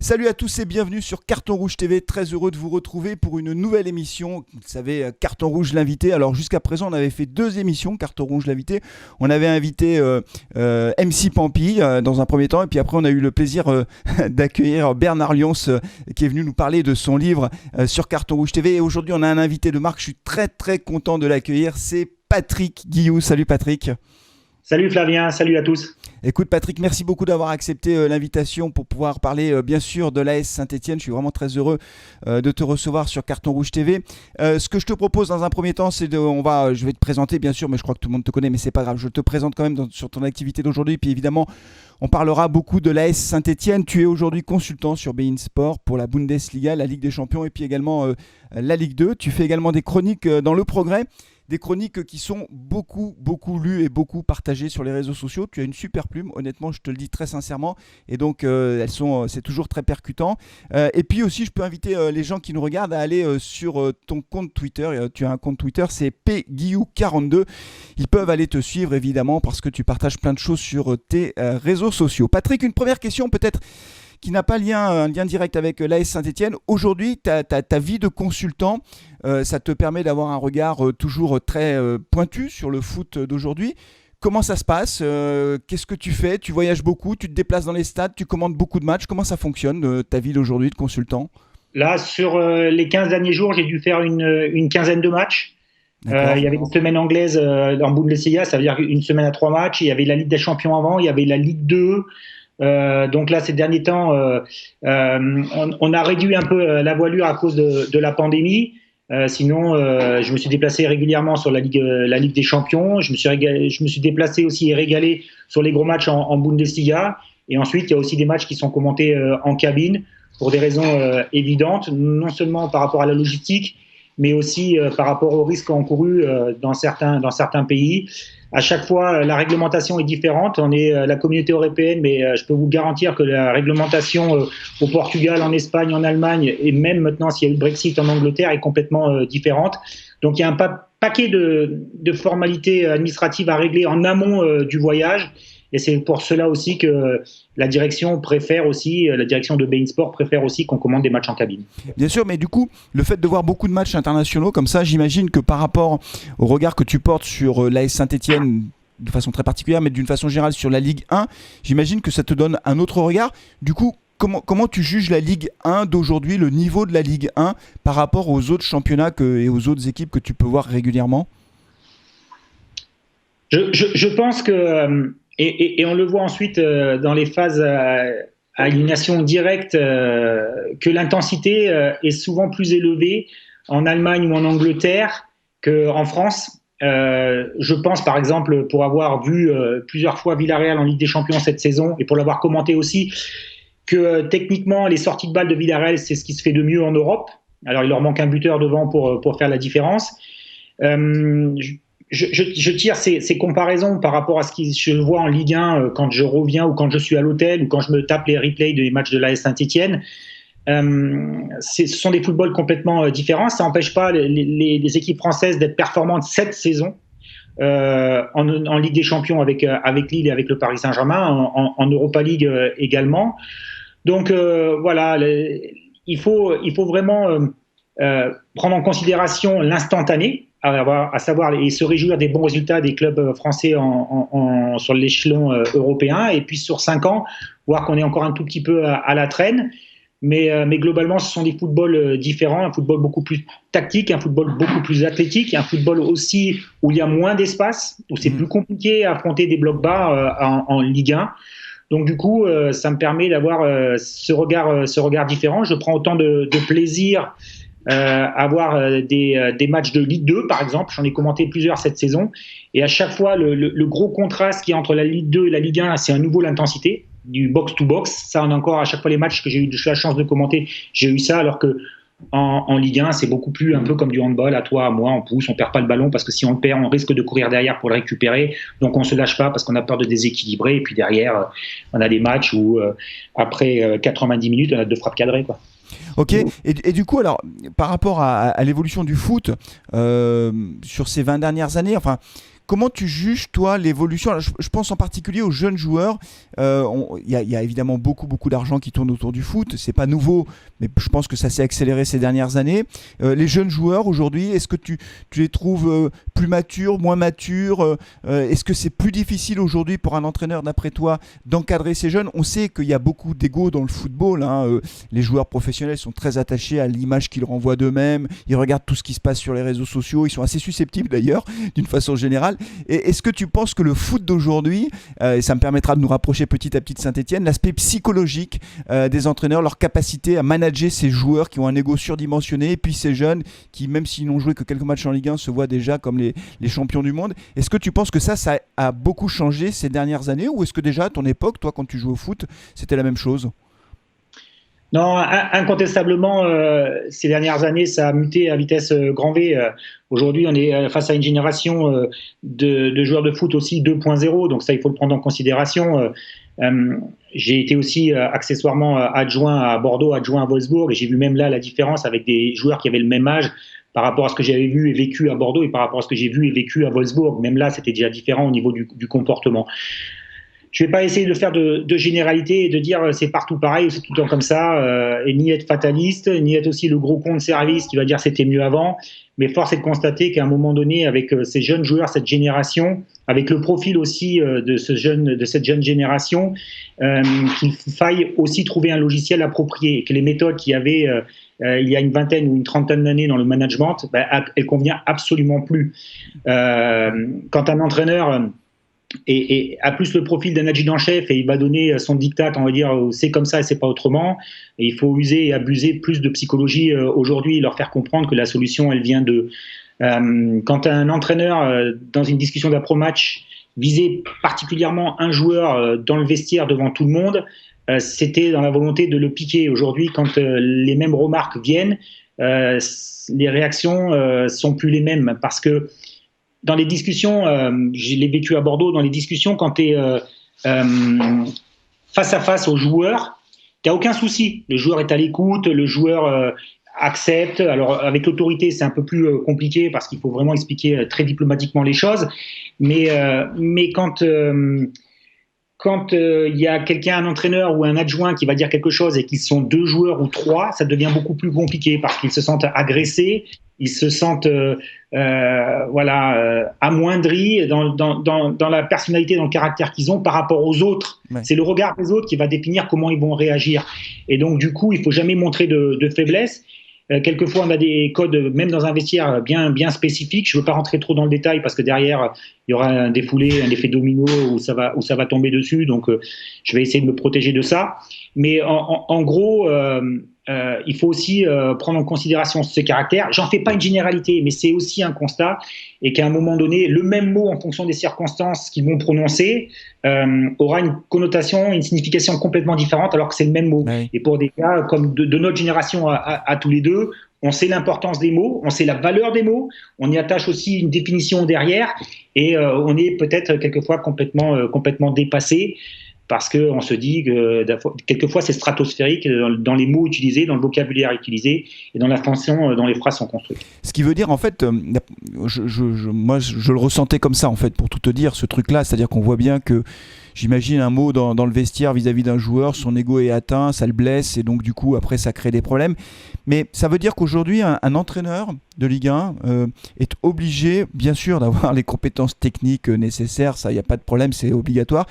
Salut à tous et bienvenue sur Carton Rouge TV. Très heureux de vous retrouver pour une nouvelle émission. Vous savez, Carton Rouge l'invité. Alors jusqu'à présent, on avait fait 2 émissions, Carton Rouge l'invité. On avait invité MC Pampi dans un premier temps. Et puis après, on a eu le plaisir d'accueillir Bernard Lyons qui est venu nous parler de son livre sur Carton Rouge TV. Et aujourd'hui, on a un invité de marque. Je suis très très content de l'accueillir. C'est Patrick Guillou. Salut Patrick. Salut Flavien, salut à tous. Écoute Patrick, merci beaucoup d'avoir accepté l'invitation pour pouvoir parler bien sûr de l'AS Saint-Etienne. Je suis vraiment très heureux de te recevoir sur Carton Rouge TV. Ce que je te propose dans un premier temps, c'est je vais te présenter bien sûr, mais je crois que tout le monde te connaît, mais c'est pas grave. Je te présente quand même sur ton activité d'aujourd'hui. Puis évidemment, on parlera beaucoup de l'AS Saint-Etienne. Tu es aujourd'hui consultant sur beIN Sport pour la Bundesliga, la Ligue des Champions et puis également la Ligue 2. Tu fais également des chroniques dans Le Progrès. Des chroniques qui sont beaucoup lues et beaucoup partagées sur les réseaux sociaux. Tu as une super plume, honnêtement, je te le dis très sincèrement. Et donc, c'est toujours très percutant. Et puis aussi, je peux inviter les gens qui nous regardent à aller sur ton compte Twitter. Tu as un compte Twitter, c'est pguillou42. Ils peuvent aller te suivre, évidemment, parce que tu partages plein de choses sur tes réseaux sociaux. Patrick, une première question peut-être qui n'a pas un lien direct avec l'AS Saint-Etienne. Aujourd'hui, ta vie de consultant, ça te permet d'avoir un regard toujours très pointu sur le foot d'aujourd'hui. Comment ça se passe ? Qu'est-ce que tu fais ? Tu voyages beaucoup, tu te déplaces dans les stades, tu commandes beaucoup de matchs. Comment ça fonctionne, ta vie d'aujourd'hui de consultant ? Là, sur les 15 derniers jours, j'ai dû faire une quinzaine de matchs. Il y avait une semaine anglaise en Bundesliga, ça veut dire une semaine à 3 matchs. Il y avait la Ligue des Champions avant, il y avait la Ligue 2. Donc là, ces derniers temps, on a réduit un peu la voilure à cause de la pandémie. Sinon, je me suis déplacé régulièrement sur la Ligue des Champions. Je me suis déplacé aussi et régalé sur les gros matchs en Bundesliga. Et ensuite, il y a aussi des matchs qui sont commentés en cabine pour des raisons évidentes, non seulement par rapport à la logistique, mais aussi par rapport aux risques encourus dans certains pays. À chaque fois, la réglementation est différente. On est la communauté européenne, mais je peux vous garantir que la réglementation au Portugal, en Espagne, en Allemagne, et même maintenant, s'il y a eu le Brexit en Angleterre, est complètement différente. Donc, il y a un paquet de formalités administratives à régler en amont du voyage. Et c'est pour cela aussi que la direction de beIN Sport préfère aussi qu'on commande des matchs en cabine. Bien sûr, mais du coup, le fait de voir beaucoup de matchs internationaux comme ça, j'imagine que par rapport au regard que tu portes sur l'AS Saint-Etienne de façon très particulière, mais d'une façon générale sur la Ligue 1, j'imagine que ça te donne un autre regard. Du coup, comment tu juges la Ligue 1 d'aujourd'hui, le niveau de la Ligue 1 par rapport aux autres championnats et aux autres équipes que tu peux voir régulièrement ? Je pense que... Et on le voit ensuite dans les phases à élimination directe que l'intensité est souvent plus élevée en Allemagne ou en Angleterre qu'en France. Je pense par exemple, pour avoir vu plusieurs fois Villarreal en Ligue des Champions cette saison et pour l'avoir commenté aussi, que techniquement les sorties de balles de Villarreal, c'est ce qui se fait de mieux en Europe. Alors il leur manque un buteur devant pour faire la différence. Je tire ces comparaisons par rapport à ce que je vois en Ligue 1 quand je reviens ou quand je suis à l'hôtel ou quand je me tape les replays des matchs de l'AS Saint-Etienne. Ce sont des footballs complètement différents. Ça n'empêche pas les équipes françaises d'être performantes cette saison en Ligue des Champions avec Lille et avec le Paris Saint-Germain, en Europa League également. Donc voilà, il faut vraiment prendre en considération l'instantané, à savoir et se réjouir des bons résultats des clubs français sur l'échelon européen, et puis sur 5 ans, voir qu'on est encore un tout petit peu à la traîne. Mais globalement, ce sont des footballs différents, un football beaucoup plus tactique, un football beaucoup plus athlétique, un football aussi où il y a moins d'espace, où c'est plus compliqué à affronter des blocs bas en Ligue 1. Donc du coup, ça me permet d'avoir ce regard différent. Je prends autant de plaisir à voir des matchs de Ligue 2, par exemple. J'en ai commenté plusieurs cette saison. Et à chaque fois, le gros contraste qu'il y a entre la Ligue 2 et la Ligue 1, c'est à nouveau l'intensité du box-to-box. Ça, on a encore à chaque fois les matchs que j'ai eu la chance de commenter, j'ai eu ça, alors que en Ligue 1, c'est beaucoup plus un peu comme du handball, à toi, à moi, on pousse, on perd pas le ballon parce que si on le perd, on risque de courir derrière pour le récupérer. Donc on se lâche pas parce qu'on a peur de déséquilibrer. Et puis derrière, on a des matchs où après 90 minutes, on a 2 frappes cadrées, quoi. Ok, et du coup, alors, par rapport à l'évolution du foot sur ces 20 dernières années, enfin, Comment tu juges, toi, l'évolution? Alors, je pense en particulier aux jeunes joueurs. Il y a évidemment beaucoup d'argent qui tourne autour du foot. C'est pas nouveau, mais je pense que ça s'est accéléré ces dernières années. Les jeunes joueurs aujourd'hui, est-ce que tu les trouves plus matures, moins matures? Est-ce que c'est plus difficile aujourd'hui pour un entraîneur, d'après toi, d'encadrer ces jeunes? On sait qu'il y a beaucoup d'ego dans le football, hein. Les joueurs professionnels sont très attachés à l'image qu'ils renvoient d'eux-mêmes. Ils regardent tout ce qui se passe sur les réseaux sociaux. Ils sont assez susceptibles d'ailleurs, d'une façon générale. Et est-ce que tu penses que le foot d'aujourd'hui, et ça me permettra de nous rapprocher petit à petit de Saint-Etienne, l'aspect psychologique des entraîneurs, leur capacité à manager ces joueurs qui ont un ego surdimensionné, et puis ces jeunes qui, même s'ils n'ont joué que quelques matchs en Ligue 1, se voient déjà comme les champions du monde. Est-ce que tu penses que ça a beaucoup changé ces dernières années, ou est-ce que déjà à ton époque, toi, quand tu jouais au foot, c'était la même chose? Non, incontestablement, ces dernières années, ça a muté à vitesse grand V. Aujourd'hui, on est face à une génération de joueurs de foot aussi 2.0, donc ça, il faut le prendre en considération. J'ai été aussi accessoirement adjoint à Bordeaux, adjoint à Wolfsburg, et j'ai vu même là la différence avec des joueurs qui avaient le même âge par rapport à ce que j'avais vu et vécu à Bordeaux et par rapport à ce que j'ai vu et vécu à Wolfsburg. Même là, c'était déjà différent au niveau du comportement. Je ne vais pas essayer de faire de généralité et de dire c'est partout pareil, c'est tout le temps comme ça, et ni être fataliste, ni être aussi le gros con de service qui va dire c'était mieux avant. Mais force est de constater qu'à un moment donné, avec ces jeunes joueurs, cette génération, avec le profil aussi de cette jeune génération, qu'il faille aussi trouver un logiciel approprié et que les méthodes qu'il y avait il y a une vingtaine ou une trentaine d'années dans le management, elles conviennent absolument plus. Quand un entraîneur et a plus le profil d'un adjudant-chef et il va donner son diktat, on va dire c'est comme ça et c'est pas autrement, et il faut user et abuser plus de psychologie aujourd'hui et leur faire comprendre que la solution elle vient de quand un entraîneur dans une discussion d'après-match visait particulièrement un joueur dans le vestiaire devant tout le monde, c'était dans la volonté de le piquer. Aujourd'hui, quand les mêmes remarques viennent, les réactions sont plus les mêmes parce que dans les discussions, je l'ai vécu à Bordeaux, dans les discussions, quand tu es face à face au joueur, tu n'as aucun souci. Le joueur est à l'écoute, le joueur accepte. Alors, avec l'autorité, c'est un peu plus compliqué parce qu'il faut vraiment expliquer très diplomatiquement les choses. Mais quand il y a quelqu'un, un entraîneur ou un adjoint qui va dire quelque chose et qu'ils sont deux joueurs ou trois, ça devient beaucoup plus compliqué parce qu'ils se sentent agressés, ils se sentent amoindris dans la personnalité, dans le caractère qu'ils ont par rapport aux autres. Ouais. C'est le regard des autres qui va définir comment ils vont réagir. Et donc, du coup, il ne faut jamais montrer de faiblesse. Quelquefois, on a des codes, même dans un vestiaire, bien spécifiques. Je ne veux pas rentrer trop dans le détail parce que derrière, il y aura un défoulé, un effet domino où ça va tomber dessus. Donc, je vais essayer de me protéger de ça. Mais en gros, il faut aussi prendre en considération ce caractère. J'en fais pas une généralité, mais c'est aussi un constat. Et qu'à un moment donné, le même mot, en fonction des circonstances qu'ils vont prononcer, aura une connotation, une signification complètement différente, alors que c'est le même mot. Oui. Et pour des cas comme de notre génération à tous les deux, on sait l'importance des mots, on sait la valeur des mots, on y attache aussi une définition derrière, et on est peut-être quelquefois complètement dépassé. Parce qu'on se dit que quelquefois c'est stratosphérique dans les mots utilisés, dans le vocabulaire utilisé et dans la façon dont les phrases sont construites. Ce qui veut dire en fait, moi je le ressentais comme ça en fait, pour tout te dire, ce truc-là, c'est-à-dire qu'on voit bien que j'imagine un mot dans le vestiaire vis-à-vis d'un joueur, son ego est atteint, ça le blesse et donc du coup après ça crée des problèmes. Mais ça veut dire qu'aujourd'hui un entraîneur de Ligue 1 est obligé bien sûr d'avoir les compétences techniques nécessaires, ça il n'y a pas de problème, c'est obligatoire.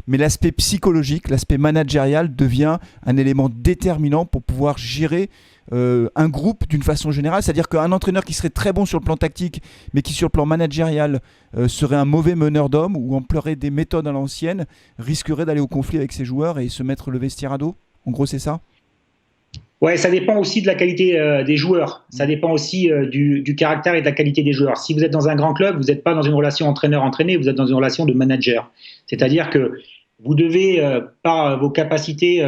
Mais l'aspect psychologique, l'aspect managérial devient un élément déterminant pour pouvoir gérer un groupe d'une façon générale. C'est-à-dire qu'un entraîneur qui serait très bon sur le plan tactique, mais qui sur le plan managérial serait un mauvais meneur d'hommes ou emploierait des méthodes à l'ancienne, risquerait d'aller au conflit avec ses joueurs et se mettre le vestiaire à dos. En gros, c'est ça ? Ouais, ça dépend aussi de la qualité des joueurs. Ça dépend aussi du caractère et de la qualité des joueurs. Si vous êtes dans un grand club, vous n'êtes pas dans une relation entraîneur-entraîné, vous êtes dans une relation de manager. C'est-à-dire que vous devez, par vos capacités,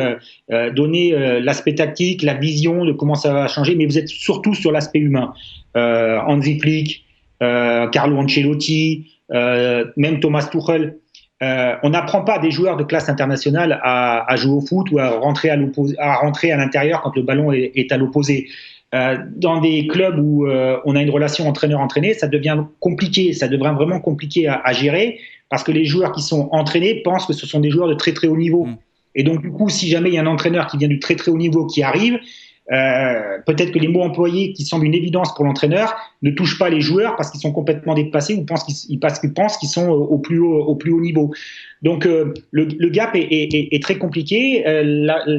donner l'aspect tactique, la vision de comment ça va changer, mais vous êtes surtout sur l'aspect humain. Hansi Flick, Carlo Ancelotti, même Thomas Tuchel. On n'apprend pas des joueurs de classe internationale à jouer au foot ou à rentrer à l'intérieur quand le ballon est à l'opposé. Dans des clubs où on a une relation entraîneur-entraîné, ça devient compliqué, ça devient vraiment compliqué à gérer parce que les joueurs qui sont entraînés pensent que ce sont des joueurs de très très haut niveau. Et donc du coup, si jamais il y a un entraîneur qui vient du très très haut niveau qui arrive, peut-être que les mots employés qui semblent une évidence pour l'entraîneur ne touchent pas les joueurs parce qu'ils sont complètement dépassés ou parce qu'ils pensent qu'ils sont au plus haut niveau. Donc le gap est très compliqué.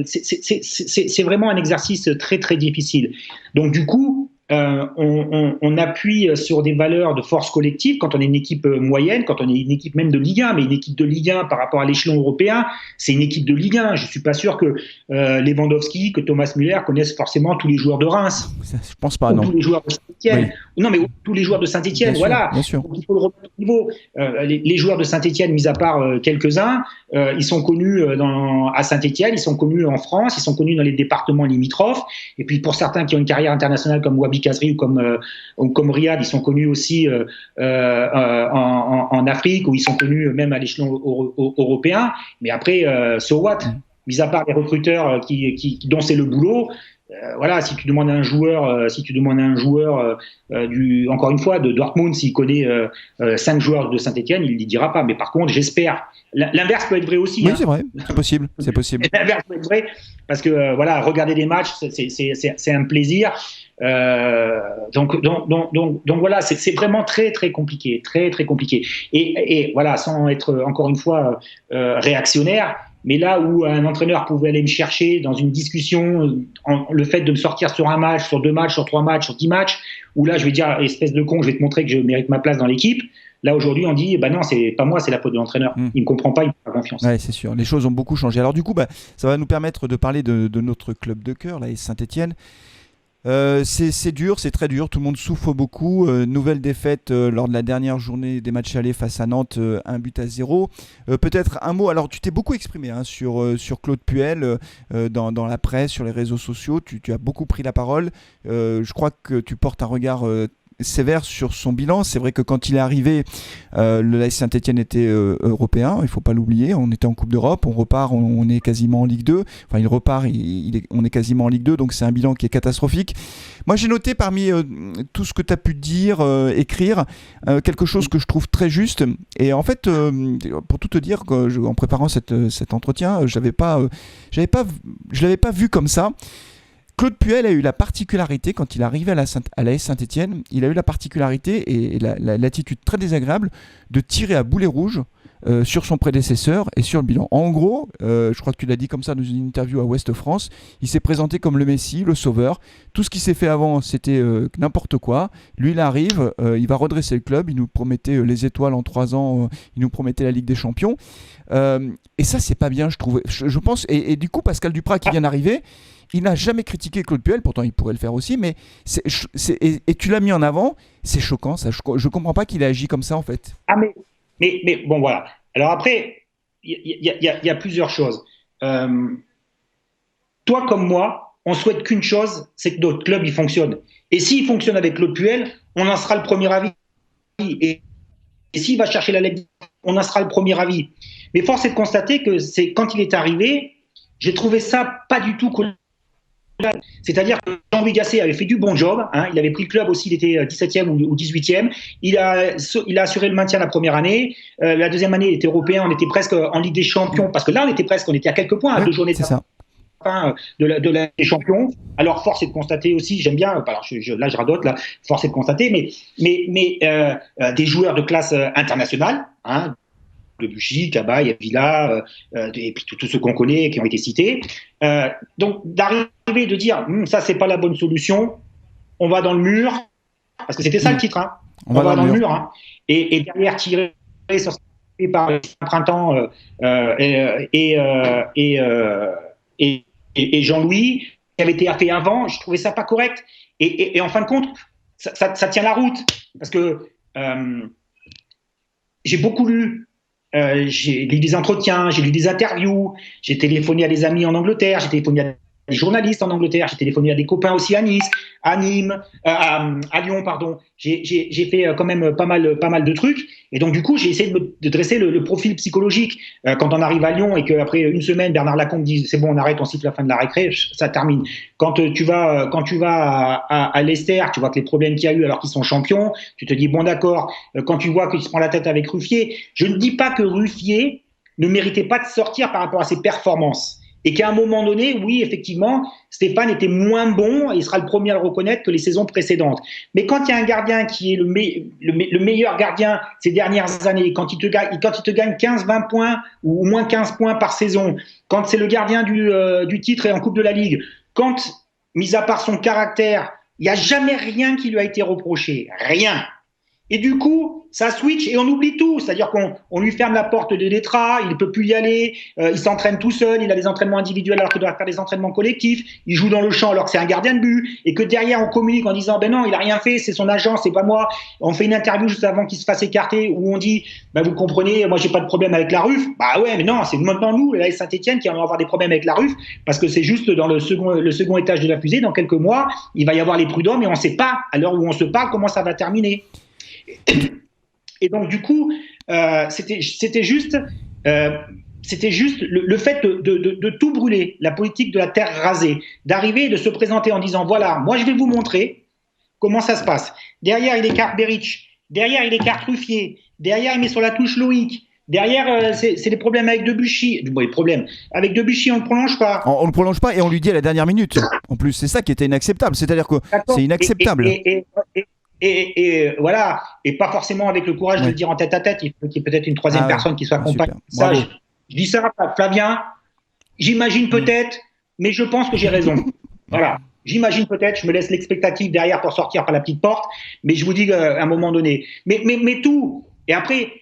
C'est vraiment un exercice très très difficile. Donc du coup, on appuie sur des valeurs de force collective quand on est une équipe moyenne, quand on est une équipe même de Ligue 1, mais une équipe de Ligue 1 par rapport à l'échelon européen, c'est une équipe de Ligue 1. Je ne suis pas sûr que Lewandowski, que Thomas Müller connaissent forcément tous les joueurs de Reims. Je pense pas, non. Tous les joueurs de Saint-Etienne. Oui. Non, mais tous les joueurs de Saint-Etienne, voilà. Bien sûr. Donc, il faut le remettre au niveau. Les joueurs de Saint-Etienne, mis à part quelques-uns, ils sont connus à Saint-Etienne, ils sont connus en France, ils sont connus dans les départements limitrophes. Et puis pour certains qui ont une carrière internationale comme Wabi Kazri ou comme Riyad, ils sont connus aussi en Afrique, ou ils sont connus même à l'échelon européen. Mais après, so what? Mis à part les recruteurs dont c'est le boulot. Voilà, si tu demandes à un joueur, encore une fois, de Dortmund, s'il connaît 5 joueurs de Saint-Etienne, il ne le dira pas. Mais par contre, j'espère. L'inverse peut être vrai aussi. Oui, c'est vrai, c'est possible. L'inverse peut être vrai, parce que voilà, regarder des matchs, c'est un plaisir. Donc voilà, c'est vraiment très très compliqué, très très compliqué. Et voilà, sans être encore une fois réactionnaire. Mais là où un entraîneur pouvait aller me chercher dans une discussion, le fait de me sortir sur un match, sur 2 matchs, sur 3 matchs, sur 10 matchs, où là je vais dire, espèce de con, je vais te montrer que je mérite ma place dans l'équipe. Là aujourd'hui on dit, non, c'est pas moi, c'est la faute de l'entraîneur. Il me comprend pas, il me fait pas confiance. Ouais, c'est sûr, les choses ont beaucoup changé. Alors du coup, ça va nous permettre de parler de notre club de cœur, l'AS Saint-Etienne. C'est dur, c'est très dur, tout le monde souffre beaucoup. Nouvelle défaite lors de la dernière journée des matchs allés face à Nantes, 1-0. Peut-être un mot, alors tu t'es beaucoup exprimé sur Claude Puel dans la presse, sur les réseaux sociaux, tu as beaucoup pris la parole. Je crois que tu portes un regard sévère sur son bilan. C'est vrai que quand il est arrivé, le l'AS Saint-Etienne était européen, il ne faut pas l'oublier. On était en Coupe d'Europe, on repart, on est quasiment en Ligue 2. Enfin, il repart, on est quasiment en Ligue 2, donc c'est un bilan qui est catastrophique. Moi, j'ai noté parmi tout ce que tu as pu dire, écrire, quelque chose que je trouve très juste. Et en fait, pour tout te dire, en préparant cet entretien, je l'avais pas vu comme ça. Claude Puel a eu la particularité, quand il est arrivé à l'AS Saint-Etienne, il a eu la particularité et l'attitude très désagréable de tirer à boulet rouge sur son prédécesseur et sur le bilan. En gros, je crois que tu l'as dit comme ça dans une interview à Ouest France, il s'est présenté comme le Messie, le sauveur. Tout ce qui s'est fait avant, c'était n'importe quoi. Lui, il arrive, il va redresser le club, il nous promettait les étoiles en 3 ans, il nous promettait la Ligue des Champions. Et ça, c'est pas bien, je trouve. Je pense, et du coup, Pascal Duprat qui vient d'arriver, il n'a jamais critiqué Claude Puel, pourtant il pourrait le faire aussi, mais et tu l'as mis en avant, c'est choquant, ça. Je ne comprends pas qu'il ait agi comme ça en fait. Ah mais bon voilà. Alors après, il y a plusieurs choses. Toi comme moi, on souhaite qu'une chose, c'est que notre club il fonctionne. Et s'il fonctionne avec Claude Puel, on en sera le premier avis. Et s'il va chercher la Ligue, on en sera le premier avis. Mais force est de constater que quand il est arrivé, j'ai trouvé ça pas du tout cool. C'est-à-dire que Jean-Louis Gasset avait fait du bon job, il avait pris le club aussi, il était 17e ou 18e, il a assuré le maintien la première année, la deuxième année il était européen, on était presque en Ligue des Champions, parce que là on était à quelques points, à 2 journées de la fin de la Ligue des Champions. Alors force est de constater aussi, j'aime bien, alors là je radote, là, force est de constater, mais des joueurs de classe internationale, Debuchy, Cabaye, Villa, et puis tous ceux qu'on connaît qui ont été cités. Donc d'arriver de dire ça c'est pas la bonne solution, on va dans le mur, parce que c'était ça le titre, on va dans le mur, et derrière tirer sur par un printemps et Jean-Louis qui avait été fait avant, je trouvais ça pas correct. Et en fin de compte, ça tient la route, parce que j'ai beaucoup lu. J'ai lu des entretiens, j'ai lu des interviews, j'ai téléphoné à des amis en Angleterre, j'ai téléphoné à des journalistes en Angleterre, j'ai téléphoné à des copains aussi à Nice, à Nîmes, à Lyon, pardon. J'ai fait quand même pas mal de trucs. Et donc, du coup, j'ai essayé de dresser le profil psychologique. Quand on arrive à Lyon et qu'après une semaine, Bernard Lacombe dit c'est bon, on arrête, on siffle la fin de la récré, ça termine. Quand tu vas à Leicester, tu vois que les problèmes qu'il y a eu alors qu'ils sont champions, tu te dis bon, d'accord. Quand tu vois qu'il se prend la tête avec Ruffier, je ne dis pas que Ruffier ne méritait pas de sortir par rapport à ses performances. Et qu'à un moment donné, oui, effectivement, Stéphane était moins bon, et il sera le premier à le reconnaître, que les saisons précédentes. Mais quand il y a un gardien qui est le meilleur gardien ces dernières années, quand il te gagne 15-20 points ou au moins 15 points par saison, quand c'est le gardien du titre et en Coupe de la Ligue, quand, mis à part son caractère, il n'y a jamais rien qui lui a été reproché. Rien. Et du coup, ça switch et on oublie tout. C'est-à-dire qu'on lui ferme la porte de Détra, il ne peut plus y aller, il s'entraîne tout seul, il a des entraînements individuels alors qu'il doit faire des entraînements collectifs, il joue dans le champ alors que c'est un gardien de but, et que derrière on communique en disant ben non, il a rien fait, c'est son agent, c'est pas moi. On fait une interview juste avant qu'il se fasse écarter où on dit ben vous comprenez, moi j'ai pas de problème avec la RUF. Bah ouais, mais non, c'est maintenant nous, la Saint-Etienne, qui allons avoir des problèmes avec la RUF, parce que c'est juste dans le second étage de la fusée, dans quelques mois, il va y avoir les prud'hommes et on ne sait pas, à l'heure où on se parle, comment ça va terminer. Et donc du coup, c'était juste le fait de tout brûler, la politique de la terre rasée, d'arriver et de se présenter en disant voilà, moi je vais vous montrer comment ça se passe. Derrière il écarte Beric, derrière il écarte Ruffier, derrière il met sur la touche Loïc. Derrière, c'est des problèmes avec Debuchy. Bon, les problèmes. Avec Debuchy, on ne le prolonge pas. On ne le prolonge pas et on lui dit à la dernière minute. En plus, c'est ça qui était inacceptable. C'est-à-dire que c'est inacceptable. Et voilà, et pas forcément avec le courage de le dire en tête à tête. Il faut qu'il y ait peut-être une troisième personne qui soit accompagnée. Ça, je dis ça, Flavien. J'imagine peut-être, mais je pense que j'ai raison. Voilà. J'imagine peut-être, je me laisse l'expectative derrière pour sortir par la petite porte, mais je vous dis à un moment donné. Mais tout. Et après,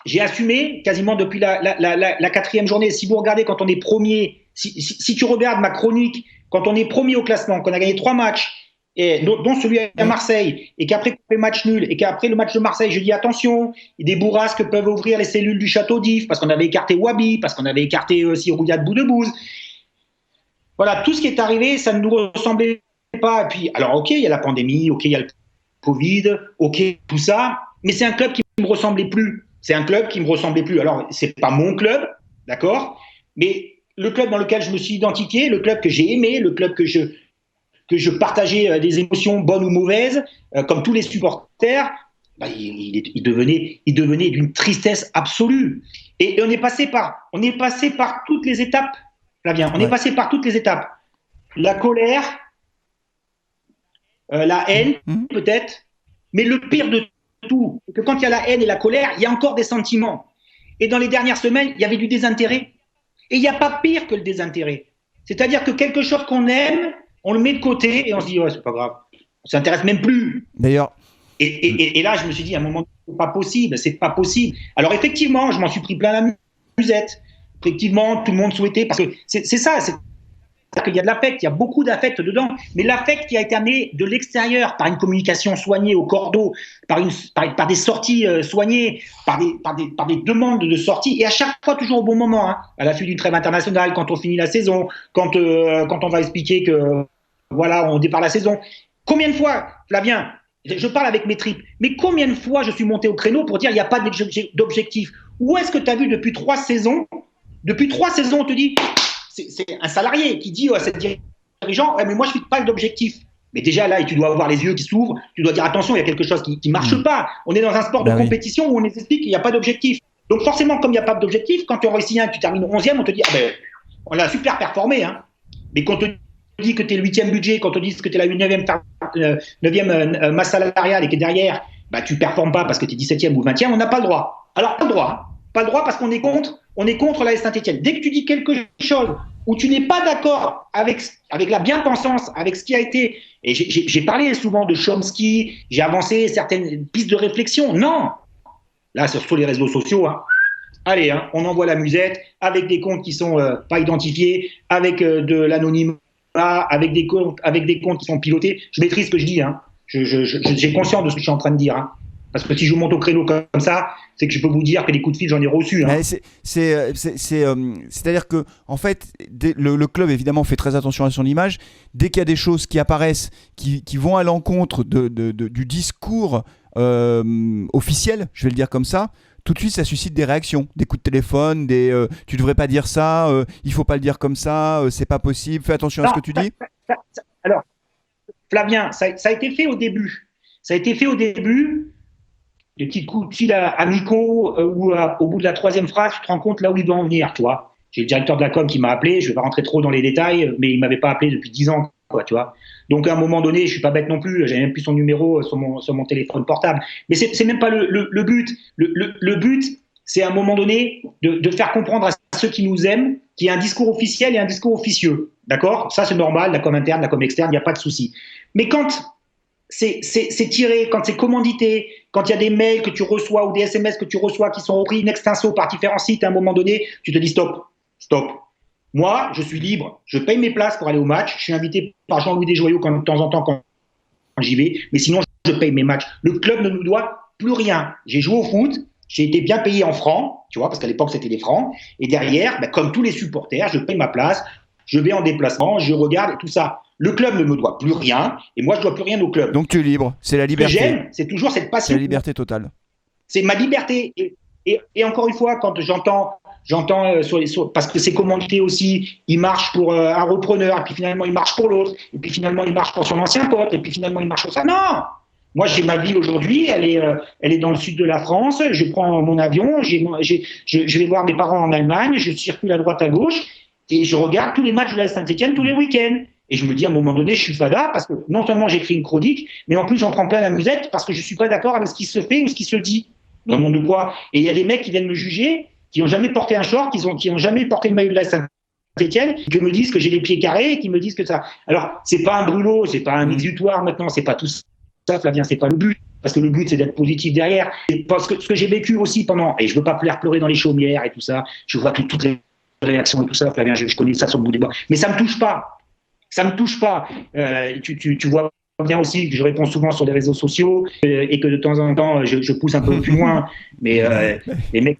j'ai assumé quasiment depuis la quatrième journée. Si vous regardez quand on est premier, si tu regardes ma chronique, quand on est premier au classement, qu'on a gagné 3 matchs, dont celui à Marseille, et qu'après on fait match nul, et qu'après le match de Marseille, je dis attention, des bourrasques peuvent ouvrir les cellules du château d'If, parce qu'on avait écarté Wabi, parce qu'on avait écarté Sirouillat de Boudebouze. Voilà, tout ce qui est arrivé, ça ne nous ressemblait pas. Et puis, alors ok, il y a la pandémie, ok, il y a le Covid, ok, tout ça, mais c'est un club qui ne me ressemblait plus. C'est un club qui ne me ressemblait plus. Alors, c'est pas mon club, d'accord, mais le club dans lequel je me suis identifié, le club que j'ai aimé, le club que je partageais des émotions bonnes ou mauvaises, comme tous les supporters, bah, il devenait d'une tristesse absolue. Et on est passé par toutes les étapes, Flavien. On est passé par toutes les étapes. La colère, la haine, peut-être, mais le pire de tout, c'est que quand il y a la haine et la colère, il y a encore des sentiments. Et dans les dernières semaines, il y avait du désintérêt. Et il n'y a pas pire que le désintérêt. C'est-à-dire que quelque chose qu'on aime, on le met de côté et on se dit, ouais, c'est pas grave. On s'intéresse même plus. D'ailleurs. Et là, je me suis dit, à un moment, c'est pas possible. Alors, effectivement, je m'en suis pris plein la musette. Effectivement, tout le monde souhaitait, parce que c'est ça, c'est qu'il y a de l'affect, il y a beaucoup d'affect dedans, mais l'affect qui a été amené de l'extérieur par une communication soignée au cordeau, par des sorties soignées, par des demandes de sortie, et à chaque fois toujours au bon moment, hein, à la suite d'une trêve internationale, quand on finit la saison, quand on va expliquer que voilà, on départ la saison. Combien de fois, Flavien, je parle avec mes tripes, mais combien de fois je suis monté au créneau pour dire il n'y a pas d'objectif? Où est-ce que tu as vu depuis 3 saisons, on te dit, c'est un salarié qui dit à cette dirigeant, mais moi je ne fixe pas d'objectif. Mais déjà là, tu dois avoir les yeux qui s'ouvrent, tu dois dire attention, il y a quelque chose qui ne marche pas. On est dans un sport de compétition où on explique qu'il n'y a pas d'objectif. Donc forcément, comme il n'y a pas d'objectif, quand tu en réussis un, tu termines 11e, on te dit on a super performé. Hein. Mais quand on te dit que tu es le 8e budget, quand on te dit que tu es la 9e masse salariale et que derrière, tu ne performes pas parce que tu es 17e ou 20e, on n'a pas le droit. Alors pas le droit. Pas le droit parce qu'on est contre la Saint-Etienne. Dès que tu dis quelque chose où tu n'es pas d'accord avec la bien-pensance, avec ce qui a été, et j'ai parlé souvent de Chomsky, j'ai avancé certaines pistes de réflexion. Non, là sur les réseaux sociaux, hein. Allez, hein, on envoie la musette avec des comptes qui sont pas identifiés, avec de l'anonymat, avec des comptes qui sont pilotés. Je maîtrise ce que je dis, hein. J'ai conscience de ce que je suis en train de dire, hein. Parce que si je monte au créneau comme ça, c'est que je peux vous dire que les coups de fil, j'en ai reçus. Hein. C'est-à-dire que, en fait, le club, évidemment, fait très attention à son image. Dès qu'il y a des choses qui apparaissent, qui vont à l'encontre du discours officiel, je vais le dire comme ça, tout de suite, ça suscite des réactions, des coups de téléphone, tu devrais pas dire ça, il faut pas le dire comme ça, c'est pas possible, fais attention à ce que tu dis. Alors, Flavien, ça a été fait au début. Ça a été fait au début, des petits coups de fil amicaux où au bout de la troisième phrase, tu te rends compte là où il doit en venir, tu vois. J'ai le directeur de la com qui m'a appelé, je vais pas rentrer trop dans les détails, mais il m'avait pas appelé depuis 10 ans, quoi, tu vois. Donc à un moment donné, je suis pas bête non plus, j'avais même plus son numéro sur mon téléphone portable. Mais c'est même pas le but. Le but, c'est à un moment donné de faire comprendre à ceux qui nous aiment qu'il y a un discours officiel et un discours officieux. D'accord ? Ça, c'est normal, la com interne, la com externe, il n'y a pas de souci. Mais quand c'est tiré, quand c'est commandité, quand il y a des mails que tu reçois ou des SMS que tu reçois qui sont repris in extenso par différents sites, à un moment donné, tu te dis stop. Moi, je suis libre, je paye mes places pour aller au match, je suis invité par Jean-Louis Desjoyaux de temps en temps quand j'y vais, mais sinon, je paye mes matchs. Le club ne nous doit plus rien. J'ai joué au foot, j'ai été bien payé en francs, tu vois, parce qu'à l'époque, c'était des francs, et derrière, comme tous les supporters, je paye ma place, je vais en déplacement, je regarde et tout ça. Le club ne me doit plus rien, et moi, je ne dois plus rien au club. Donc tu es libre, c'est la liberté. Ce que j'aime, c'est toujours cette passion. C'est la liberté totale. C'est ma liberté. Et encore une fois, quand j'entends parce que c'est commandité aussi, il marche pour un repreneur, et puis finalement il marche pour l'autre, et puis finalement il marche pour son ancien pote, et puis finalement il marche pour ça. Non! Moi, j'ai ma vie aujourd'hui, elle est dans le sud de la France, je prends mon avion, je vais voir mes parents en Allemagne, je circule à droite à gauche, et je regarde tous les matchs de la Saint-Etienne tous les week-ends. Et je me dis à un moment donné, je suis fada, parce que non seulement j'écris une chronique, mais en plus j'en prends plein la musette, parce que je suis pas d'accord avec ce qui se fait ou ce qui se dit. Dans le monde de quoi. Et il y a des mecs qui viennent me juger, qui n'ont jamais porté un short, qui ont jamais porté le maillot de la Saint-Etienne, qui me disent que j'ai les pieds carrés, et qui me disent que ça. Alors, c'est pas un brûlot, c'est pas un exutoire maintenant, c'est pas tout ça, Flavien, c'est pas le but. Parce que le but, c'est d'être positif derrière. Et parce que ce que j'ai vécu aussi pendant, et je veux pas pleurer dans les chaumières et tout ça, je vois toutes les réactions et tout ça, Flavien, je connais ça sur le bout des doigts. Mais ça me touche pas. Ça me touche pas. Tu vois bien aussi que je réponds souvent sur les réseaux sociaux et que de temps en temps je pousse un peu plus loin, mais les mecs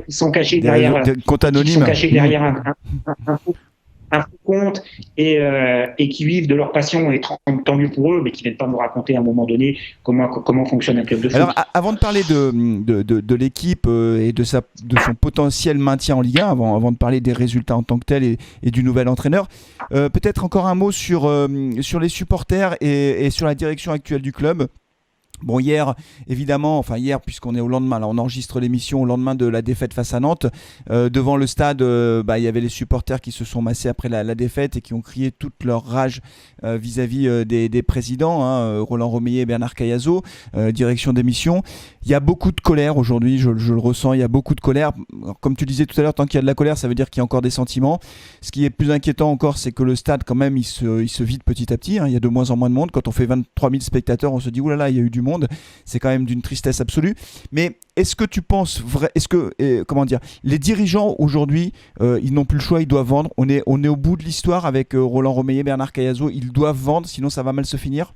qui sont cachés derrière un faux compte et qui vivent de leur passion, et tant mieux pour eux, mais qui viennent pas me raconter à un moment donné comment fonctionne un club de foot. Alors avant de parler de l'équipe et de son potentiel maintien en Ligue 1, avant de parler des résultats en tant que tel et du nouvel entraîneur, peut-être encore un mot sur les supporters et sur la direction actuelle du club. Bon, hier, puisqu'on est au lendemain, là, on enregistre l'émission au lendemain de la défaite face à Nantes. Devant le stade, il y avait les supporters qui se sont massés après la défaite et qui ont crié toute leur rage vis-à-vis des présidents, hein, Roland Romeyer et Bernard Cayazo, direction d'émission. Il y a beaucoup de colère aujourd'hui, je le ressens, il y a beaucoup de colère. Alors, comme tu disais tout à l'heure, tant qu'il y a de la colère, ça veut dire qu'il y a encore des sentiments. Ce qui est plus inquiétant encore, c'est que le stade, quand même, il se vide petit à petit, hein. Il y a de moins en moins de monde. Quand on fait 23 000 spectateurs, on se dit, oulala, il y a eu du monde. C'est quand même d'une tristesse absolue. Mais est-ce que tu penses les dirigeants aujourd'hui, ils n'ont plus le choix, ils doivent vendre. On est au bout de l'histoire avec Roland Romeyer, Bernard Cayazo. Ils doivent vendre, sinon ça va mal se finir.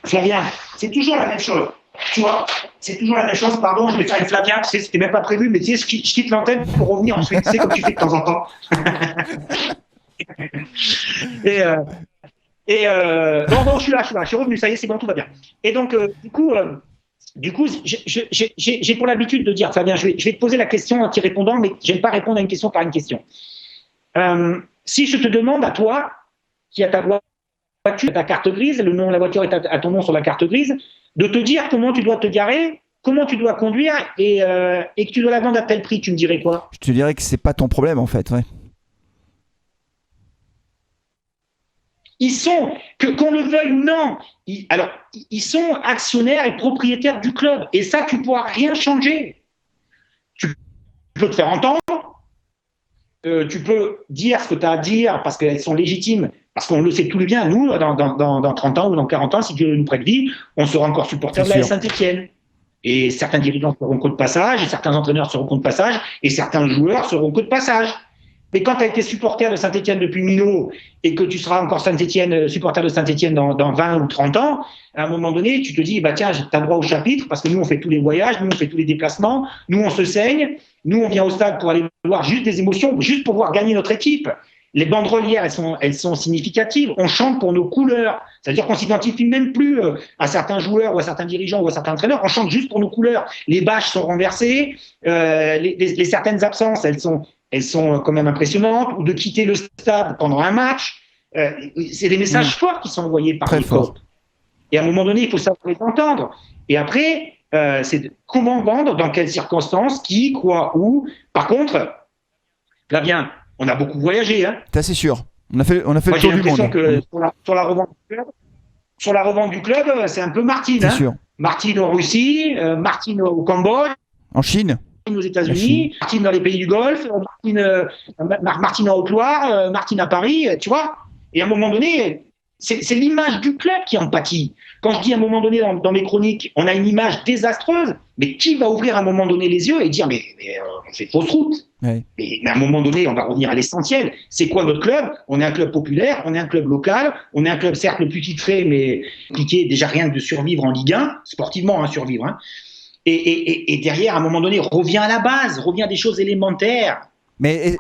Flavien, c'est toujours la même chose. Tu vois, c'est toujours la même chose. Pardon, je vais faire une Flavien. C'était même pas prévu, mais tu sais, je quitte l'antenne pour revenir ensuite. Tu sais, comme tu fais de temps en temps. Non, je suis là, je suis revenu, ça y est, c'est bon, tout va bien. Et donc, du coup, j'ai pour l'habitude de dire, Fabien, je vais te poser la question en t'y répondant, mais j'aime pas répondre à une question par une question. Si je te demande à toi, qui a ta voiture, ta carte grise, le nom de la voiture est à ton nom sur la carte grise, de te dire comment tu dois te garer, comment tu dois conduire et que tu dois la vendre à tel prix, tu me dirais quoi? Je te dirais que c'est pas ton problème, en fait, ouais. Ils sont, qu'on le veuille ou non, ils sont actionnaires et propriétaires du club. Et ça, tu ne pourras rien changer. Tu peux te faire entendre, tu peux dire ce que tu as à dire parce qu'elles sont légitimes, parce qu'on le sait tous les bien. Nous, dans 30 ans ou dans 40 ans, si Dieu nous prête vie, on sera encore supporters de la Saint-Etienne. Et certains dirigeants seront que de passage, et certains entraîneurs seront que de passage, et certains joueurs seront que de passage. Mais quand tu as été supporter de Saint-Etienne depuis Minot et que tu seras encore supporter de Saint-Etienne dans 20 ou 30 ans, à un moment donné, tu te dis, bah tiens, tu as droit au chapitre parce que nous, on fait tous les voyages, nous, on fait tous les déplacements, nous, on se saigne, nous, on vient au stade pour aller voir juste des émotions, juste pour voir gagner notre équipe. Les banderoles hier, elles sont significatives. On chante pour nos couleurs. C'est-à-dire qu'on s'identifie même plus à certains joueurs ou à certains dirigeants ou à certains entraîneurs. On chante juste pour nos couleurs. Les bâches sont renversées. Les certaines absences, elles sont quand même impressionnantes. Ou de quitter le stade pendant un match. C'est des messages forts qui sont envoyés par les coachs. Et à un moment donné, il faut savoir les entendre. Et après, c'est comment vendre, dans quelles circonstances, qui, quoi, où. Par contre, Flavien, on a beaucoup voyagé. Hein. C'est sûr. On a fait le tour du monde. J'ai l'impression que sur la revente du club, c'est un peu Martine. C'est sûr. Martine en Russie, Martine au Cambodge. En Chine. Martine aux États-Unis, Martine dans les pays du Golfe, Martine en Haute-Loire, Martine à Paris, tu vois. Et à un moment donné, c'est l'image du club qui en pâtit. Quand je dis à un moment donné dans mes chroniques, on a une image désastreuse, mais qui va ouvrir à un moment donné les yeux et dire mais on fait fausse route. Ouais. Mais à un moment donné, on va revenir à l'essentiel. C'est quoi notre club ? On est un club populaire, on est un club local, on est un club certes le plus titré, mais compliqué, déjà rien que de survivre en Ligue 1, sportivement, hein, survivre. Hein. Et derrière, à un moment donné, reviens à la base, reviens à des choses élémentaires. Mais